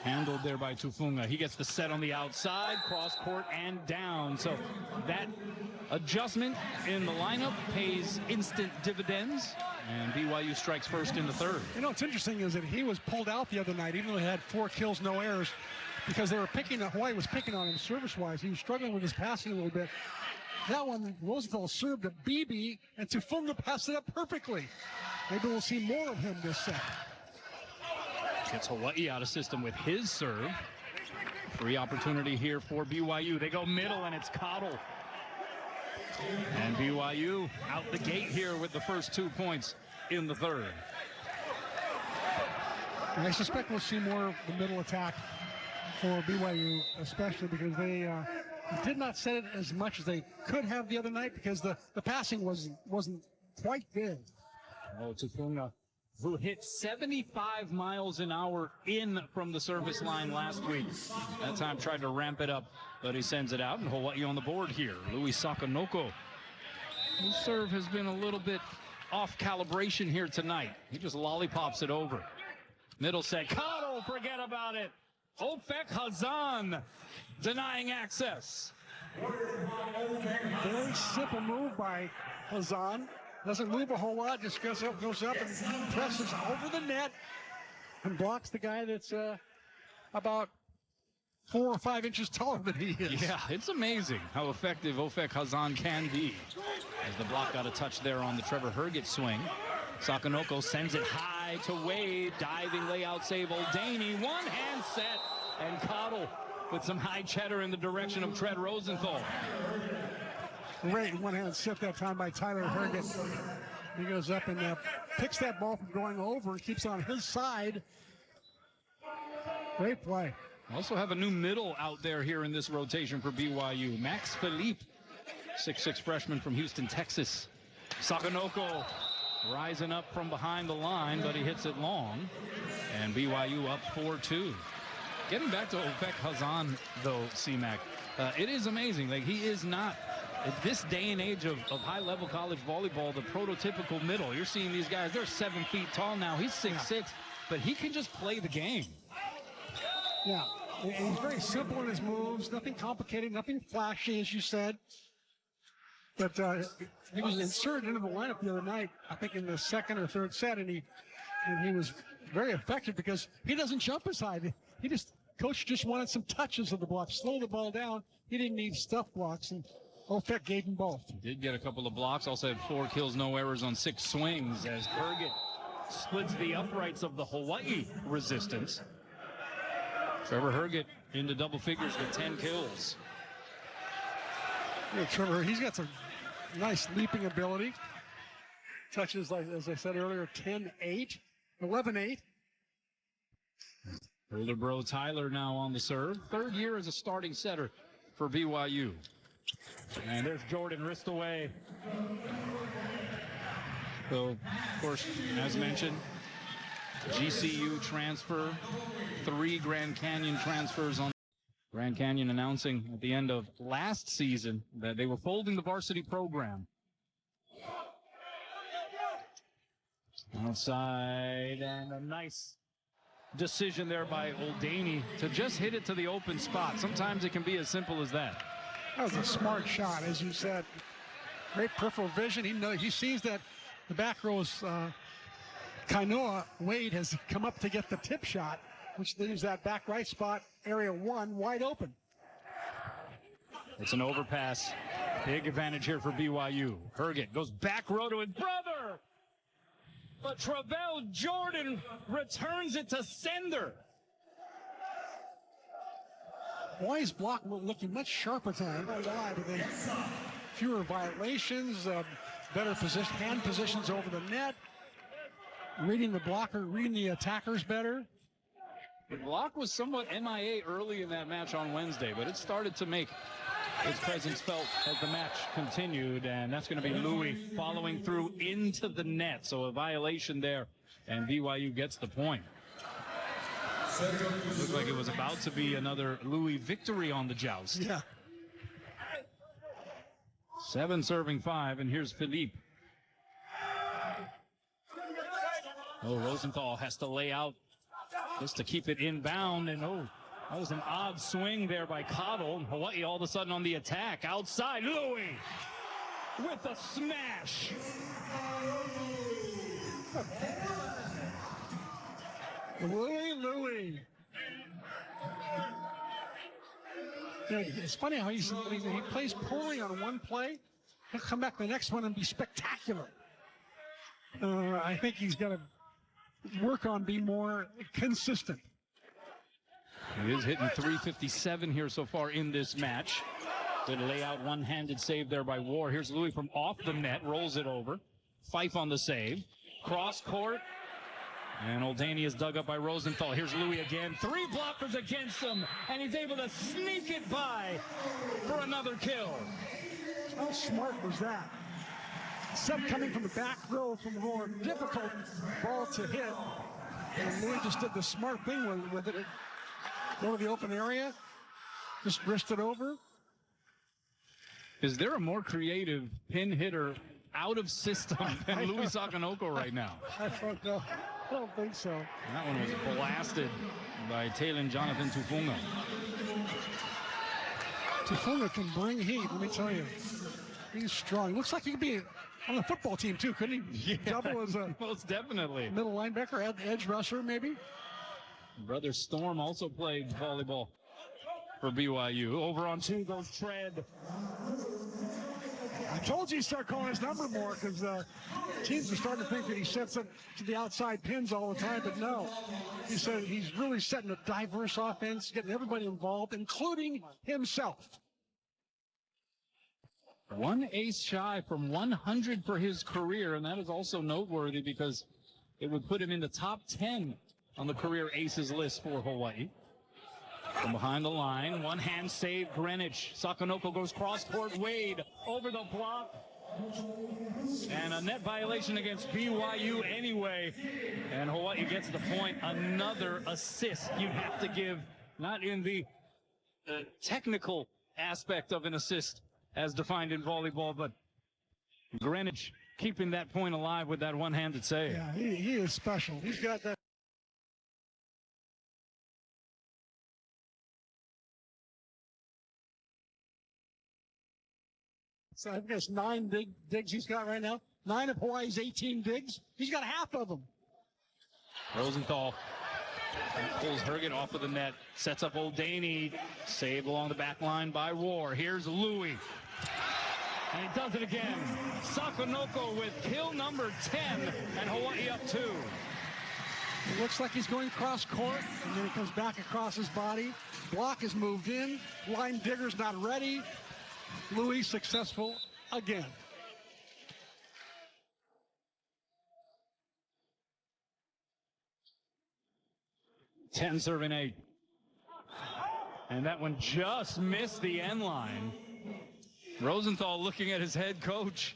Handled there by Tufunga. He gets the set on the outside, cross court and down. So that adjustment in the lineup pays instant dividends. And BYU strikes first in the third. You know what's interesting is that he was pulled out the other night, even though he had 4 kills, no errors, because they were Hawaii was picking on him service-wise. He was struggling with his passing a little bit. That one, Rosenthal served to BB, and Tufunga passed it up perfectly. Maybe we'll see more of him this set. Gets Hawaii out of system with his serve. Free opportunity here for BYU. They go middle, and it's Cottle. And BYU out the gate here with the first 2 points in the third. I suspect we'll see more of the middle attack for BYU, especially because they did not set it as much as they could have the other night because the passing wasn't quite there. Oh, Tufunga, who hit 75 miles an hour in from the service line last week. That time tried to ramp it up, but he sends it out, and Hawaii on the board here. Louis Sakanoko. His serve has been a little bit off calibration here tonight. He just lollipops it over. Middle set, Cottle, forget about it. Ofek Hazan denying access. Very simple move by Hazan. Doesn't move a whole lot, just goes up and presses over the net and blocks the guy that's about 4 or 5 inches taller than he is. Yeah, it's amazing how effective Ofek Hazan can be. As the block got a touch there on the Trevor Herget swing. Sakanoko sends it high to Wade. Diving layout save. Oldani, one hand set. And Cottle with some high cheddar in the direction of Tread Rosenthal. Great one-hand set that time by Tyler Herget. He goes up and picks that ball from going over and keeps it on his side. Great play. Also have a new middle out there here in this rotation for BYU. Max Philippe, 6'6" freshman from Houston, Texas. Sakanoko rising up from behind the line, but he hits it long. And BYU up 4-2. Getting back to Ofek Hazan, though, C-Mac, it is amazing. Like, he is not, at this day and age of high-level college volleyball, the prototypical middle. You're seeing these guys, they're 7 feet tall now. He's 6'6", but he can just play the game. Yeah, and he's very simple in his moves, nothing complicated, nothing flashy, as you said. But he was inserted into the lineup the other night, I think in the second or third set, and he was very effective because he doesn't jump as high. Coach just wanted some touches of the block, slow the ball down. He didn't need stuff blocks, and Ofek gave him both. He did get a couple of blocks, also had 4 kills, no errors on 6 swings as Herget splits the uprights of the Hawai'i resistance. Trevor Herget into double figures with 10 kills. Yeah, Trevor, he's got some nice leaping ability. Touches, like as I said earlier, 10-8, 11-8. Older bro Tyler now on the serve. 3rd year as a starting setter for BYU. And there's Jordan wrist away. So, of course, as mentioned, GCU transfer, 3 Grand Canyon transfers on. Grand Canyon announcing at the end of last season that they were folding the varsity program. Outside, and a nice decision there by Oldani to just hit it to the open spot. Sometimes it can be as simple as that. That was a smart shot, as you said. Great peripheral vision. He sees that the back row's Kainoa Wade has come up to get the tip shot, which leaves that back right spot, area 1, wide open. It's an overpass. Big advantage here for BYU. Herget goes back row to his brother. But Travell Jordan returns it to sender. Hawaii's block looking much sharper tonight. I don't know why, but they fewer violations, better hand positions over the net, reading the blocker, reading the attackers better. The block was somewhat MIA early in that match on Wednesday, but it started to make its presence felt as the match continued, and that's going to be Louis following through into the net. So a violation there, and BYU gets the point. Looked like it was about to be another Louis victory on the joust. Yeah. 7 serving 5, and here's Philippe. Oh, Rosenthal has to lay out just to keep it inbound, and that was an odd swing there by Cottle. Hawaii all of a sudden on the attack. Outside, Louis with a smash. Louis. You know, it's funny how he plays poorly on one play. He'll come back the next one and be spectacular. I think he's got to work on being more consistent. He is hitting .357 here so far in this match. Good layout, one-handed save there by War. Here's Louis from off the net, rolls it over. Fife on the save. Cross court. And Oldani is dug up by Rosenthal. Here's Louis again. 3 blockers against him. And he's able to sneak it by for another kill. How smart was that? Sub coming from the back row from a more difficult ball to hit. And Louis just did the smart thing with it. Go to the open area. Just wrist it over. Is there a more creative pin hitter out of system than Louis Sakanoko right now? I don't know. I don't think so. That one was blasted by Talon Jonathan Tufunga. Tufunga can bring heat, let me tell you. He's strong. Looks like he could be on the football team, too, couldn't he? Yeah, double as a most definitely. Middle linebacker, edge rusher, maybe? Brother Storm also played volleyball for BYU. Over on 2 goes Tread. I told you he'd start calling his number more because teams are starting to think that he sets up to the outside pins all the time, but no. He said he's really setting a diverse offense, getting everybody involved, including himself. 1 ace shy from 100 for his career, and that is also noteworthy because it would put him in the top 10 on the career aces list for Hawaii. From behind the line, one hand save, Greenwich. Sakonoko goes cross court, Wade over the block. And a net violation against BYU anyway. And Hawaii gets the point. Another assist you'd have to give, not in the technical aspect of an assist as defined in volleyball, but Greenwich keeping that point alive with that one-handed save. Yeah, he is special. He's got that. So I think it's 9 digs he's got right now. 9 of Hawaii's 18 digs. He's got half of them. Rosenthal pulls Herget off of the net, sets up Old Daney, saved along the back line by Rohr. Here's Louis. And he does it again. Sakonoko with kill number 10, and Hawaii up 2. It looks like he's going cross court, and then he comes back across his body. Block is moved in. Line digger's not ready. Louis successful again. Ten serving 8. And that one just missed the end line. Rosenthal looking at his head coach.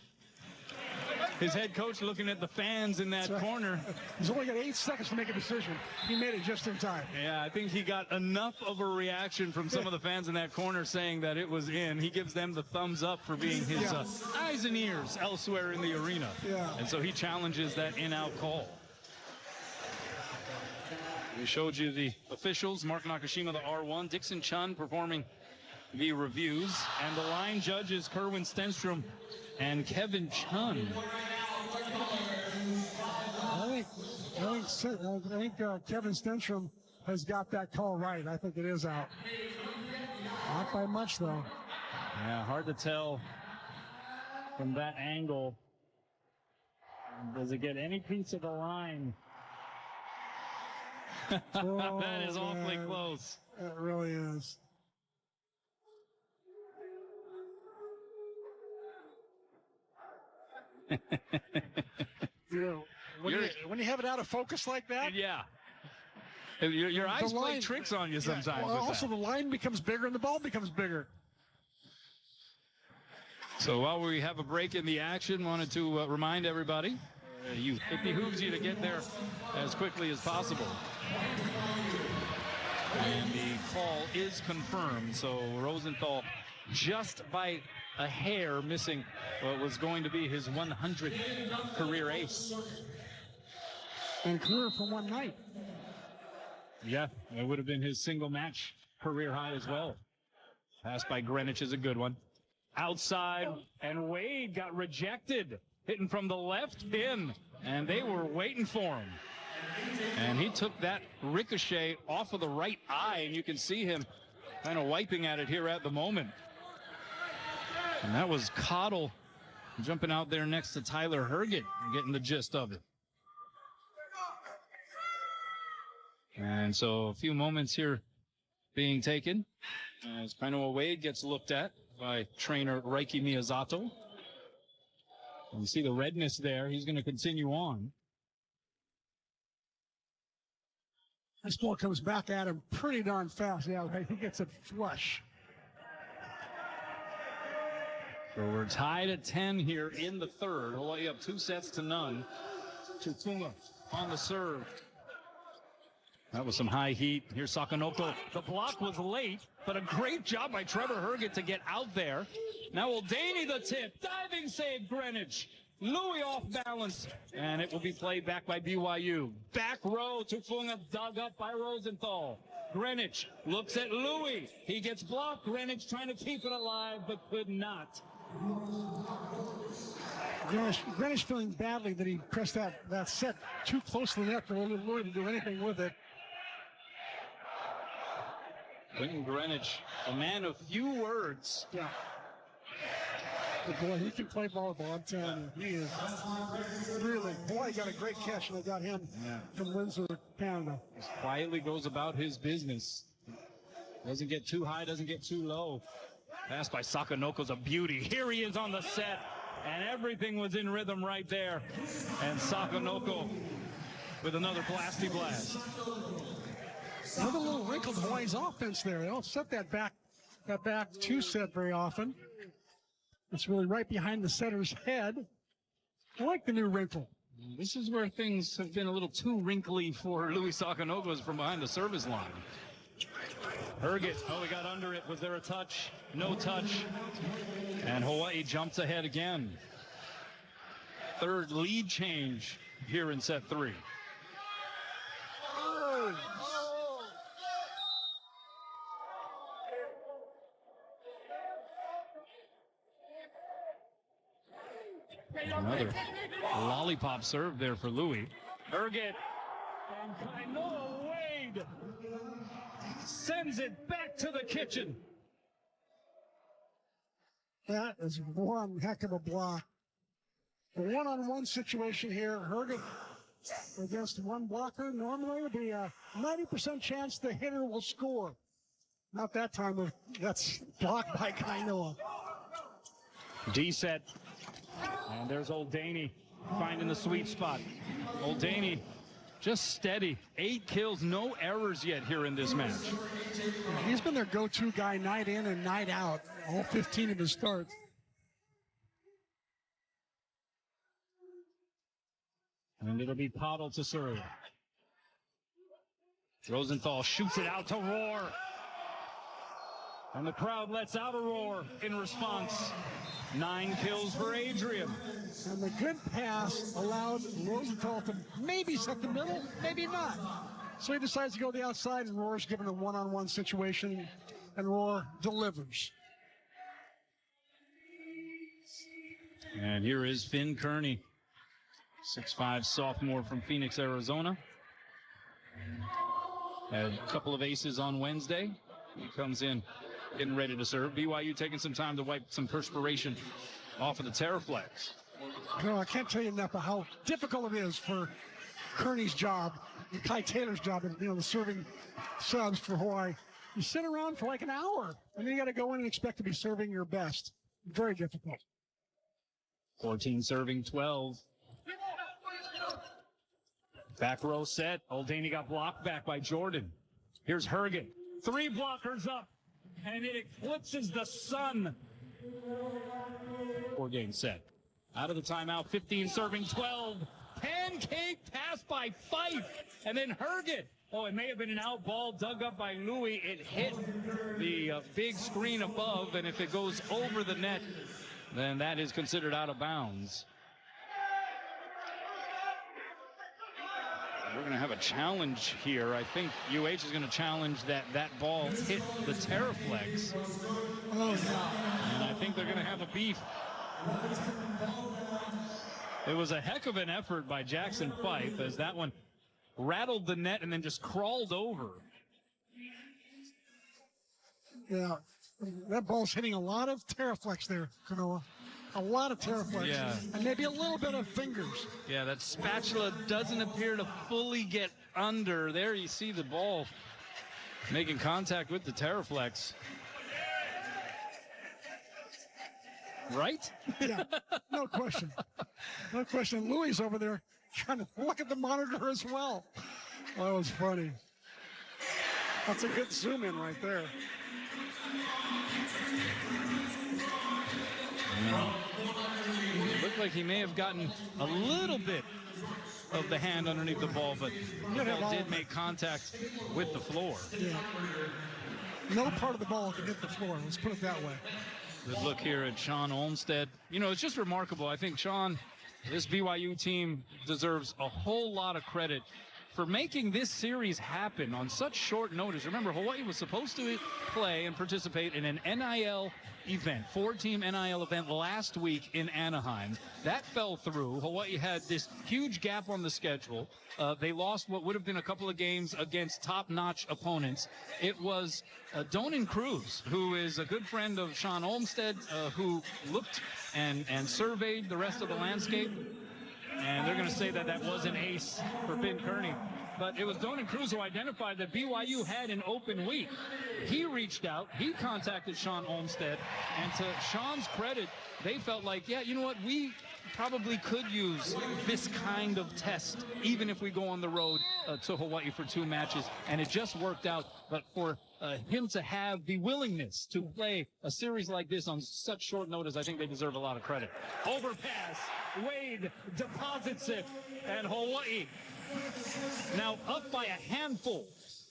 His head coach looking at the fans in that corner. He's only got 8 seconds to make a decision. He made it just in time. Yeah, I think he got enough of a reaction from some of the fans in that corner saying that it was in. He gives them the thumbs up for being his eyes and ears elsewhere in the arena. Yeah. And so he challenges that in-out call. We showed you the officials, Mark Nakashima, the R1, Dixon Chun performing the reviews, and the line judges, Kerwin Stenstrom and Kevin Chun. I think Kevin Stenstrom has got that call right. I think it is out. Not by much, though. Yeah, hard to tell from that angle. Does it get any piece of the line? Oh, that is awfully man. close. It really is. When you have it out of focus like that, Yeah. Your eyes play tricks on you sometimes. Well, with also, that. the line becomes bigger and the ball becomes bigger. So while we have a break in the action, wanted to remind everybody, it behooves you to get there as quickly as possible. And the call is confirmed. So Rosenthal just by a hair missing what was going to be his 100th career ace. And clear for one night. Yeah, it would have been his single match career high as well. Pass by Greenwich is a good one. Outside, and Wade got rejected. Hitting from the left pin, and they were waiting for him. And he took that ricochet off of the right eye, and you can see him kind of wiping at it here at the moment. And that was Cottle jumping out there next to Tyler Herget, getting the gist of it. And so a few moments here being taken as Kainoa Wade gets looked at by trainer Reiki Miyazato. And you see the redness there. He's going to continue on. This ball comes back at him pretty darn fast. Yeah, he gets it flush. So we're tied at 10 here in the third. Hawaii up 2-0. Tutunga on the serve. That was some high heat. Here's Sakonoko. The block was late, but a great job by Trevor Herget to get out there. Now Oldaney the tip. Diving save, Greenwich. Louis off balance. And it will be played back by BYU. Back row, Tufunga dug up by Rosenthal. Greenwich looks at Louis. He gets blocked. Greenwich trying to keep it alive, but could not. Greenwich feeling badly that he pressed that set too close to the net for Louis to do anything with it. Quentin Greenwich, a man of few words. Yeah. But boy, he can play volleyball. I'm telling you, he is really. Boy, he got a great catch, and I got him from Windsor, Canada. Just quietly goes about his business. Doesn't get too high, doesn't get too low. Pass by Sakanoko's a beauty. Here he is on the set, and everything was in rhythm right there. And Sakanoko with another blasty blast. Another little wrinkle to Hawaii's offense there. They don't set that back two set very often. It's really right behind the setter's head. I like the new wrinkle. This is where things have been a little too wrinkly for Louis Sakanoko from behind the service line. Herget, oh, he got under it. Was there a touch? No touch. And Hawaii jumps ahead again. Third lead change here in set 3. Another lollipop serve there for Louis. Herget and Kainoa Wade sends it back to the kitchen. That is one heck of a block. A one-on-one situation here. Herget against one blocker. Normally it would be a 90% chance the hitter will score. Not that time. That's blocked by Kainoa. D set. And there's Old Daney finding the sweet spot. Old Daney just steady. 8 kills, no errors yet here in this match. He's been their go-to guy night in and night out. All 15 of his starts. And it'll be Pottle to serve. Rosenthal shoots it out to Roar. And the crowd lets out a roar in response. 9 kills for Adrian. And the good pass allowed Rosenthal to maybe set the middle, maybe not. So he decides to go to the outside, and Roar's given a one-on-one situation, and Roar delivers. And here is Finn Kearney, 6'5" sophomore from Phoenix, Arizona. Had a couple of aces on Wednesday. He comes in getting ready to serve. BYU taking some time to wipe some perspiration off of the Terraflex. No, I can't tell you enough about how difficult it is for Kearney's job, and Kai Taylor's job, and the serving subs for Hawaii. You sit around for like an hour, and then you got to go in and expect to be serving your best. Very difficult. 14 serving 12. Back row set. Old Daney got blocked back by Jordan. Here's Herget. 3 blockers up. And it eclipses the sun. 4-game set. Out of the timeout, 15 serving 12. Pancake pass by Fife. And then Herget. Oh, it may have been an out ball dug up by Louis. It hit the big screen above. And if it goes over the net, then that is considered out of bounds. We're going to have a challenge here. I think UH is going to challenge that ball hit the Terraflex. Oh, yeah. And I think they're going to have a beef. It was a heck of an effort by Jackson Fife as that one rattled the net and then just crawled over. Yeah, that ball's hitting a lot of Terraflex there, Kanoa. A lot of Terraflex. Yeah. And maybe a little bit of fingers. Yeah, that spatula doesn't appear to fully get under. There you see the ball making contact with the Terraflex. Right? Yeah, no question. No question. Louis is over there trying to look at the monitor as well. Well, that was funny. That's a good zoom in right there. It looked like he may have gotten a little bit of the hand underneath the ball, but the ball did make contact with the floor. Yeah. No part of the ball can hit the floor. Let's put it that way. Good look here at Sean Olmstead. It's just remarkable. I think Sean, this BYU team deserves a whole lot of credit for making this series happen on such short notice. Remember, Hawaii was supposed to play and participate in an NIL event, 4-team NIL event last week in Anaheim. That fell through. Hawaii had this huge gap on the schedule. They lost what would have been a couple of games against top-notch opponents. It was Donan Cruz, who is a good friend of Sean Olmstead, who looked and surveyed the rest of the landscape. And they're going to say that that was an ace for Ben Kearney. But it was Donan Cruz who identified that BYU had an open week. He reached out. He contacted Sean Olmstead. And to Sean's credit, they felt like, yeah, you know what, we probably could use this kind of test, even if we go on the road to Hawaii for 2 matches. And it just worked out. But for him to have the willingness to play a series like this on such short notice, I think they deserve a lot of credit. Overpass. Wade deposits it. And Hawaii now up by a handful.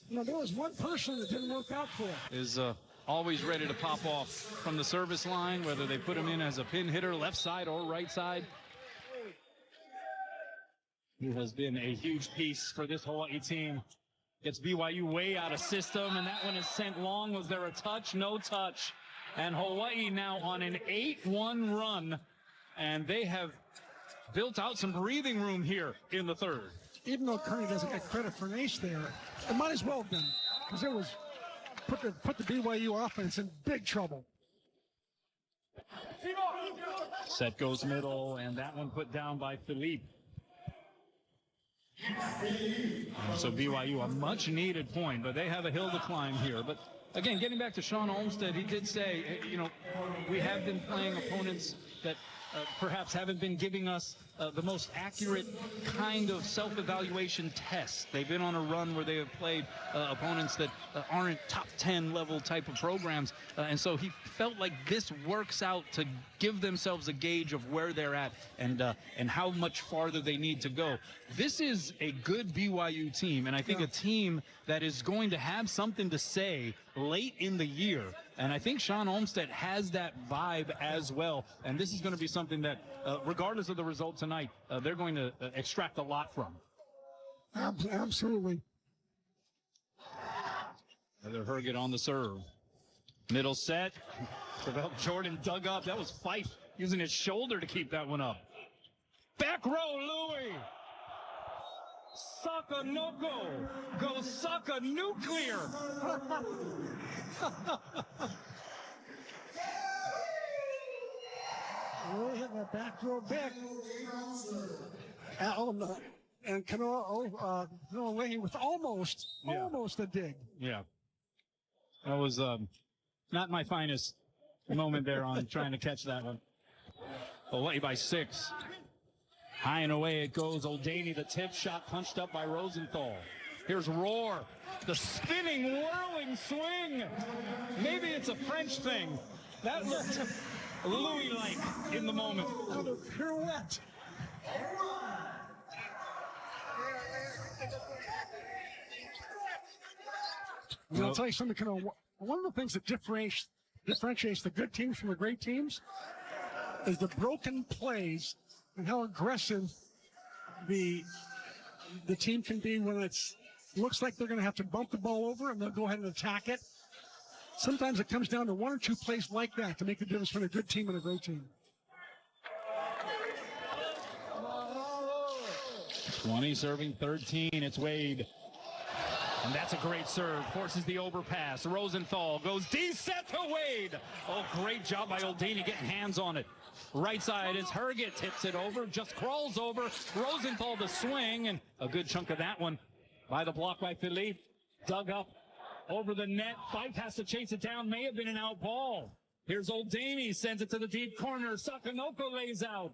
No, there was one person that didn't work out for him. Is always ready to pop off from the service line, whether they put him in as a pin hitter, left side or right side. He has been a huge piece for this Hawaii team. Gets BYU way out of system, and that one is sent long. Was there a touch? No touch. And Hawaii now on an 8-1 run, and they have built out some breathing room here in the third. Even though Kearney doesn't get credit for an ace there, it might as well have been, because it was put the BYU offense in big trouble. Set goes middle, and that one put down by Philippe. So BYU a much needed point, but they have a hill to climb here. But again, getting back to Sean Olmstead, he did say, you know, we have been playing opponents that perhaps haven't been giving us the most accurate kind of self-evaluation test. They've been on a run where they have played opponents that aren't top 10 level type of programs. And so he felt like this works out to give themselves a gauge of where they're at and how much farther they need to go. This is a good BYU team, and I think a team that is going to have something to say late in the year. And I think Sean Olmstead has that vibe as well. And this is going to be something that, regardless of the result tonight, they're going to extract a lot from. Absolutely. Another Herget on the serve. Middle set. Jordan dug up. That was Fife using his shoulder to keep that one up. Back row, Louis. Sakanoko goes Saka nuclear. We're hitting that back row back. And Kanoa Leahy with almost a dig. Yeah. That was not my finest moment there on trying to catch that one. Hawaii by 6. High and away it goes. O'Daney, the tip shot punched up by Rosenthal. Here's Roar. The spinning, whirling swing. Maybe it's a French thing. That looked Louis-like in the moment. Another pirouette. I'll tell you something, one of the things that differentiates the good teams from the great teams is the broken plays and how aggressive the team can be when it's looks like they're going to have to bump the ball over and they'll go ahead and attack it. Sometimes it comes down to 1 or 2 plays like that to make the difference between a good team and a great team. 20 serving 13. It's Wade. And that's a great serve. Forces the overpass. Rosenthal goes D-set to Wade. Oh, great job by O'Daney getting hands on it. Right side is Herget. Tips it over. Just crawls over. Rosenthal the swing. And a good chunk of that one by the block by Philippe. Dug up over the net. Fife has to chase it down. May have been an out ball. Here's O'Daney. Sends it to the deep corner. Sakanoko lays out.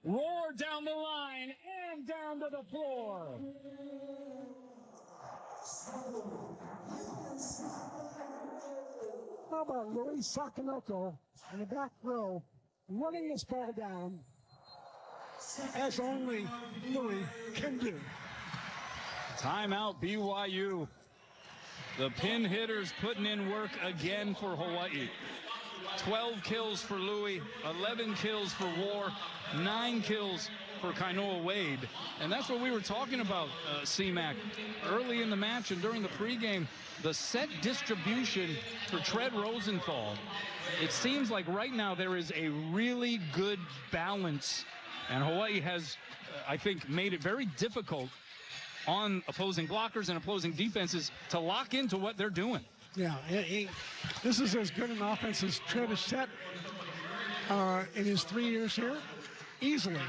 Roar down the line and down to the floor. How about Louis Sakanoko in the back row running this ball down as only Louis can do. Timeout BYU. The pin hitters putting in work again for Hawaii. 12 kills for Louis, 11 kills for War, 9 kills for Kainoa Wade. And that's what we were talking about, C-Mac. Early in the match and during the pregame, the set distribution for Tread Rosenthal. It seems like right now there is a really good balance, and Hawaii has, I think, made it very difficult on opposing blockers and opposing defenses to lock into what they're doing. Yeah, this is as good an offense as Tread has set in his 3 years here, easily.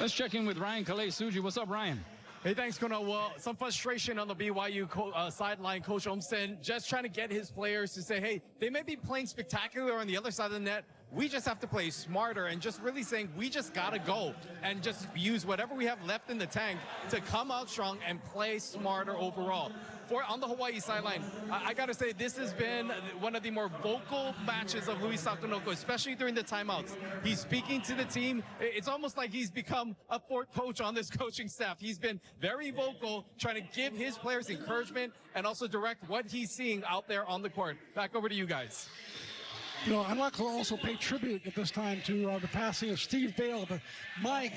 Let's check in with Ryan Kalei-Suji. What's up, Ryan? Hey, thanks, Kona. Well, some frustration on the BYU sideline. Coach Olmstead just trying to get his players to say, hey, they may be playing spectacular on the other side of the net. We just have to play smarter, and just really saying we just got to go and just use whatever we have left in the tank to come out strong and play smarter overall. On the Hawaii sideline, I got to say this has been one of the more vocal matches of Louis Sakonoko, especially during the timeouts. He's speaking to the team. It's almost like he's become a fourth coach on this coaching staff. He's been very vocal, trying to give his players encouragement and also direct what he's seeing out there on the court. Back over to you guys. You know, I'd like to also pay tribute at this time to the passing of Steve Bale, my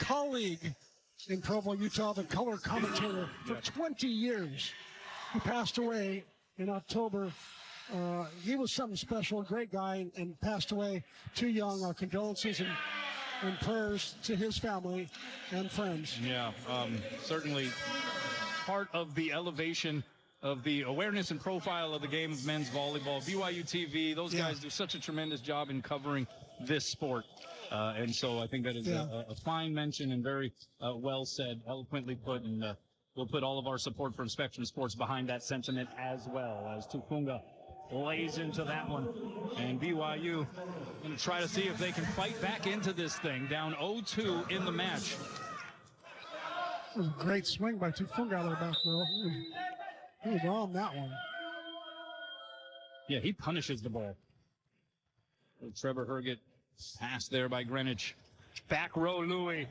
colleague in Provo, Utah, the color commentator for 20 years, who passed away in October. He was something special, a great guy, and passed away too young. Our condolences and prayers to his family and friends. Yeah, certainly part of the elevation of the awareness and profile of the game of men's volleyball. BYU TV, those guys do such a tremendous job in covering this sport. And so I think that is a fine mention and very well said, eloquently put, and we'll put all of our support from Spectrum Sports behind that sentiment as well, as Tufunga lays into that one. And BYU going to try to see if they can fight back into this thing, down 0-2 in the match. It was a great swing by Tufunga out of the back row. He was on that one. Yeah, he punishes the ball. Trevor Herget, pass there by Greenwich. Back row, Louis.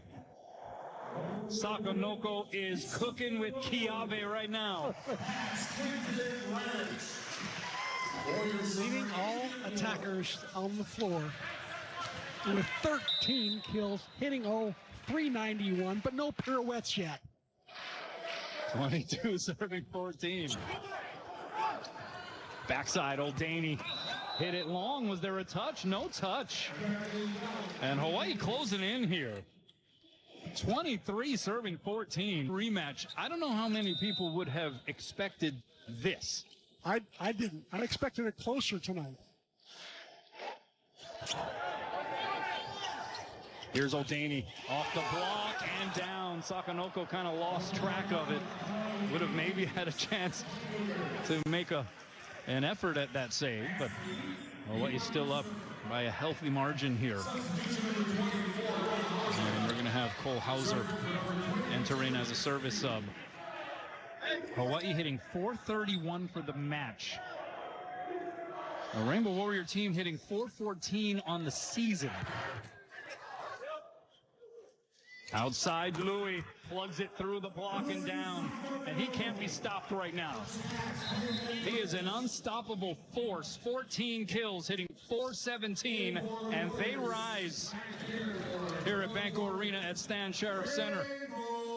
Sakonoko is cooking with Kiabe right now. Leading all attackers on the floor with 13 kills, hitting 391, but no pirouettes yet. 22 serving 14. Backside, O'Daney hit it long. Was there a touch? No touch. And Hawaii closing in here. 23 serving 14. Rematch. I don't know how many people would have expected this. I didn't. I expected it closer tonight. Here's O'Daney off the block and down. Sakonoko kind of lost track of it. Would have maybe had a chance to make an effort at that save, but Hawaii's still up by a healthy margin here. And we're going to have Cole Hauser enter in as a service sub. Hawaii hitting .431 for the match. The Rainbow Warrior team hitting .414 on the season. Outside, Louis plugs it through the block and down, and he can't be stopped right now. He is an unstoppable force. 14 kills, hitting .417, and they rise here at Banco Arena at Stan Sheriff Center.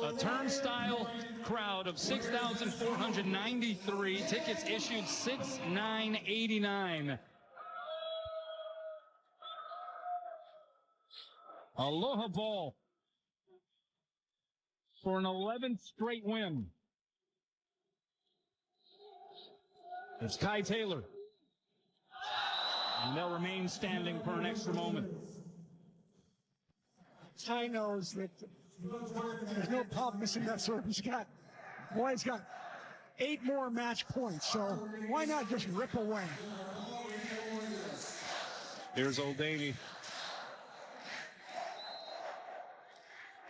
A turnstile crowd of 6,493. Tickets issued 6,989. Aloha ball for an 11th straight win. It's Kai Taylor. And they'll remain standing for an extra moment. Kai knows that there's no problem missing that serve. He's got 8 more match points, so why not just rip away? Here's O'Daney.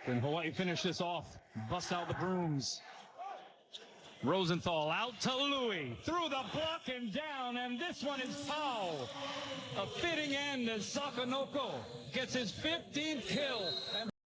Can Hawaii finish this off? Bust out the brooms. Rosenthal out to Louis. Through the block and down, and this one is foul. A fitting end as Sakonoko gets his 15th kill.